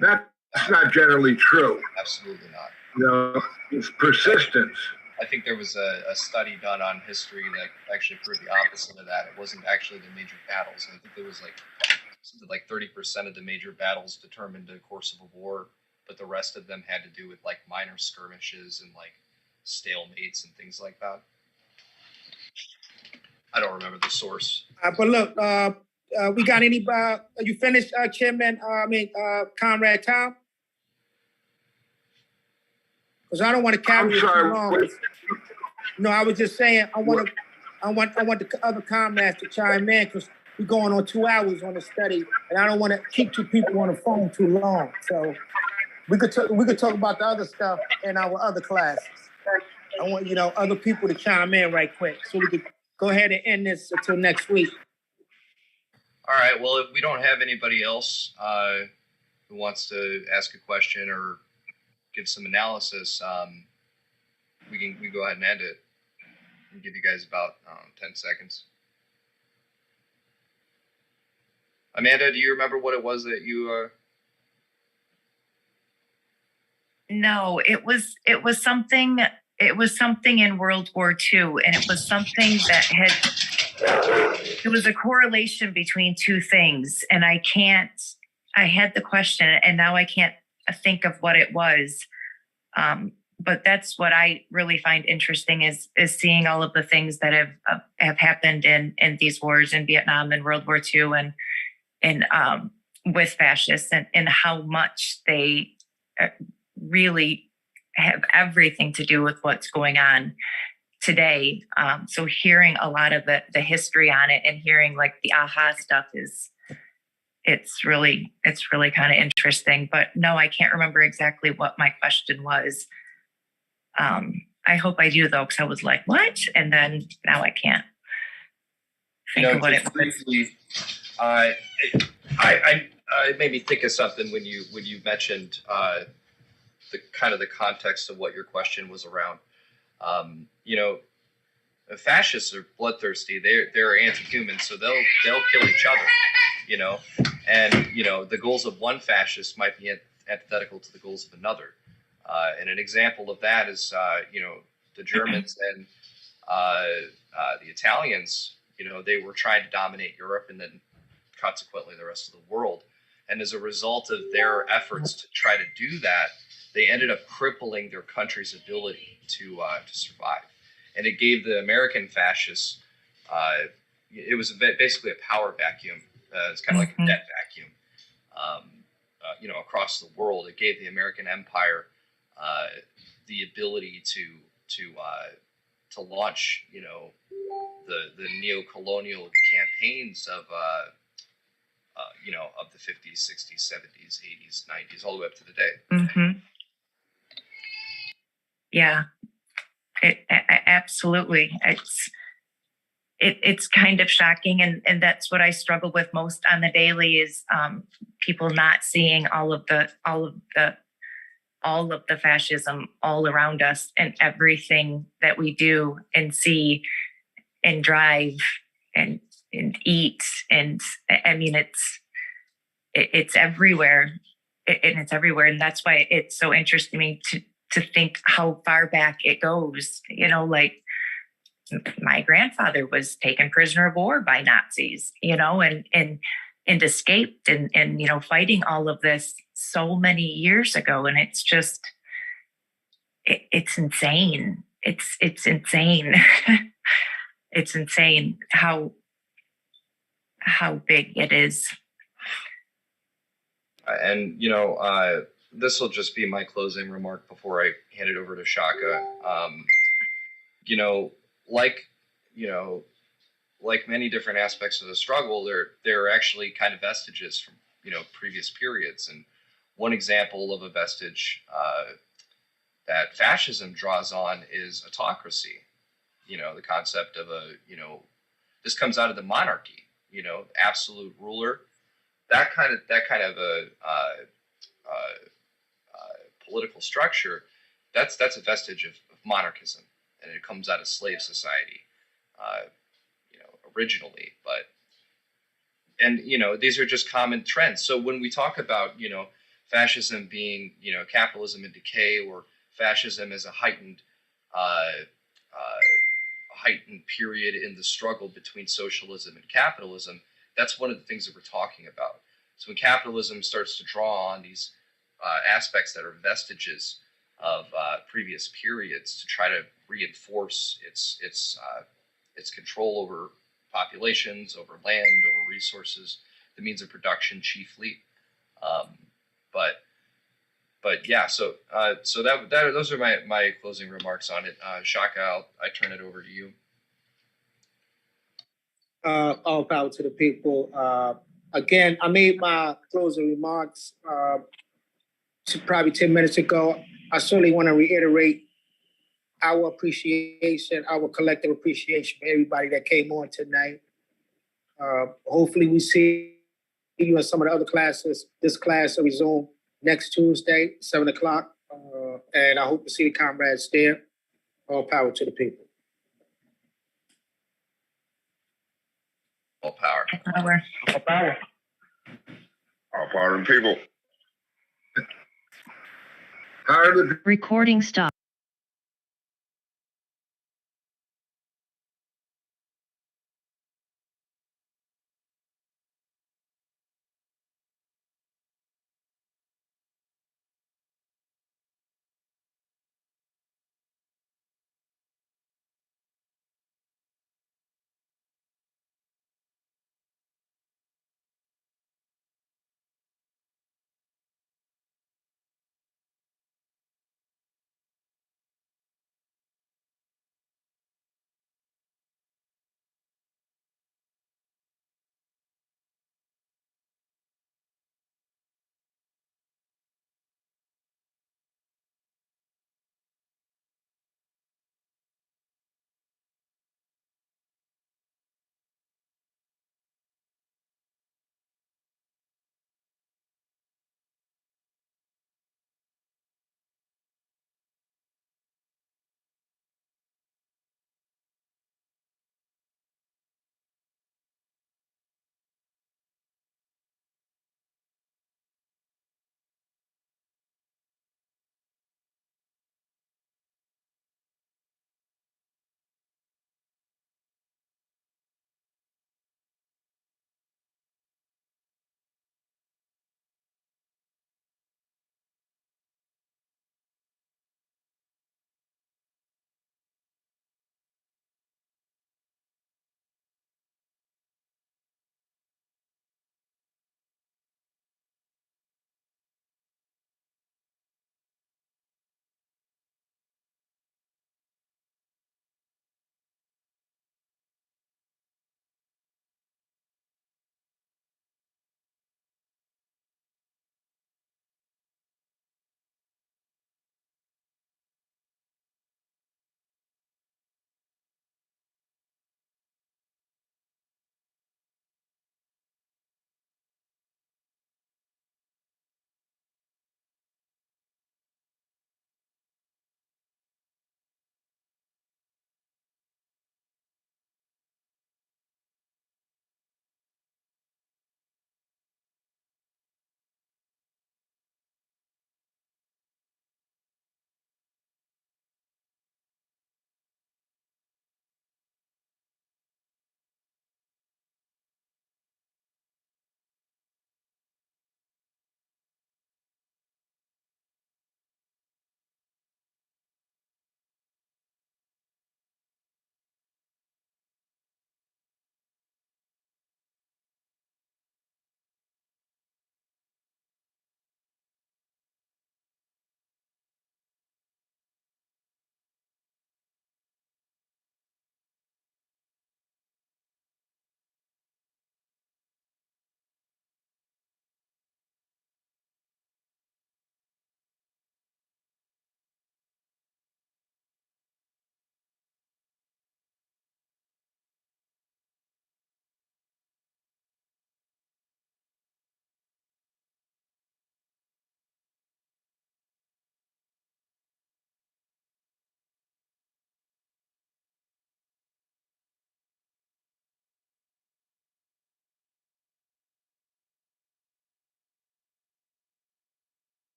That's not generally true. Absolutely not. You know, it's persistence. I think there was a study done on history that actually proved the opposite of that. It wasn't actually the major battles. I think there was something like 30% of the major battles determined the course of a war, but the rest of them had to do with like minor skirmishes and like stalemates and things like that. I don't remember the source. But look, we got any? You finished, Chairman? Comrade Tom? Because I don't want to carry it too long. No, I was just saying I want the other comrades to chime in because we're going on 2 hours on the study, and I don't want to keep two people on the phone too long. So we could talk about the other stuff in our other classes. I want other people to chime in right quick, so we could go ahead and end this until next week. All right. Well, if we don't have anybody else who wants to ask a question or give some analysis, we go ahead and end it. I'll give you guys about 10 seconds. Amanda, do you remember what it was that you? No, it was something. It was something in World War II, and it was something that it was a correlation between two things, and I had the question, and now I can't think of what it was. But that's what I really find interesting is seeing all of the things that have happened in these wars in Vietnam and World War II and with fascists and how much they really have everything to do with what's going on today. So hearing a lot of the history on it and hearing like the aha stuff it's really kind of interesting. But no, I can't remember exactly what my question was. I hope I do though, because I was like, what? And then now I can't think of what it was. Briefly, I made me think of something when you mentioned the kind of the context of what your question was around. Fascists are bloodthirsty. They're anti-human, so they'll kill each other. And the goals of one fascist might be antithetical to the goals of another. And an example of that is the Germans and the Italians. They were trying to dominate Europe and then consequently the rest of the world. And as a result of their efforts to try to do that, they ended up crippling their country's ability to survive. And it gave the American fascists, it was basically a power vacuum. It's kind of like a debt vacuum, across the world. It gave the American empire the ability to launch, the neo-colonial campaigns of the 50s, 60s, 70s, 80s, 90s, all the way up to the day. Mm-hmm. Yeah, absolutely. It's kind of shocking, and that's what I struggle with most on the daily is people not seeing all of the fascism all around us and everything that we do and see and drive and eat. And I mean, it's everywhere, and it's everywhere. And that's why it's so interesting to think how far back it goes, like my grandfather was taken prisoner of war by Nazis, and escaped and fighting all of this so many years ago. And it's just, it's insane. It's insane. It's insane how big it is. And, this will just be my closing remark before I hand it over to Shaka. Like many different aspects of the struggle, there are actually kind of vestiges from, previous periods. And one example of a vestige that fascism draws on is autocracy. The concept of this comes out of the monarchy, absolute ruler, that kind of a political structure. That's a vestige of monarchism, and it comes out of slave society, originally. But and these are just common trends. So when we talk about fascism being capitalism in decay, or fascism as a heightened period in the struggle between socialism and capitalism, that's one of the things that we're talking about. So when capitalism starts to draw on these aspects that are vestiges of previous periods to try to reinforce its control over populations, over land, over resources, the means of production chiefly. But yeah, so those are my closing remarks on it. Shaka, I turn it over to you. All power to the people. Again, I made my closing remarks probably 10 minutes ago. I certainly want to reiterate our appreciation, our collective appreciation for everybody that came on tonight. Hopefully we see you in some of the other classes. This class will resume next Tuesday, 7 o'clock. And I hope to see the comrades there. All power to the people. All power. Power. All power. All power to the people. Power to the Recording stop.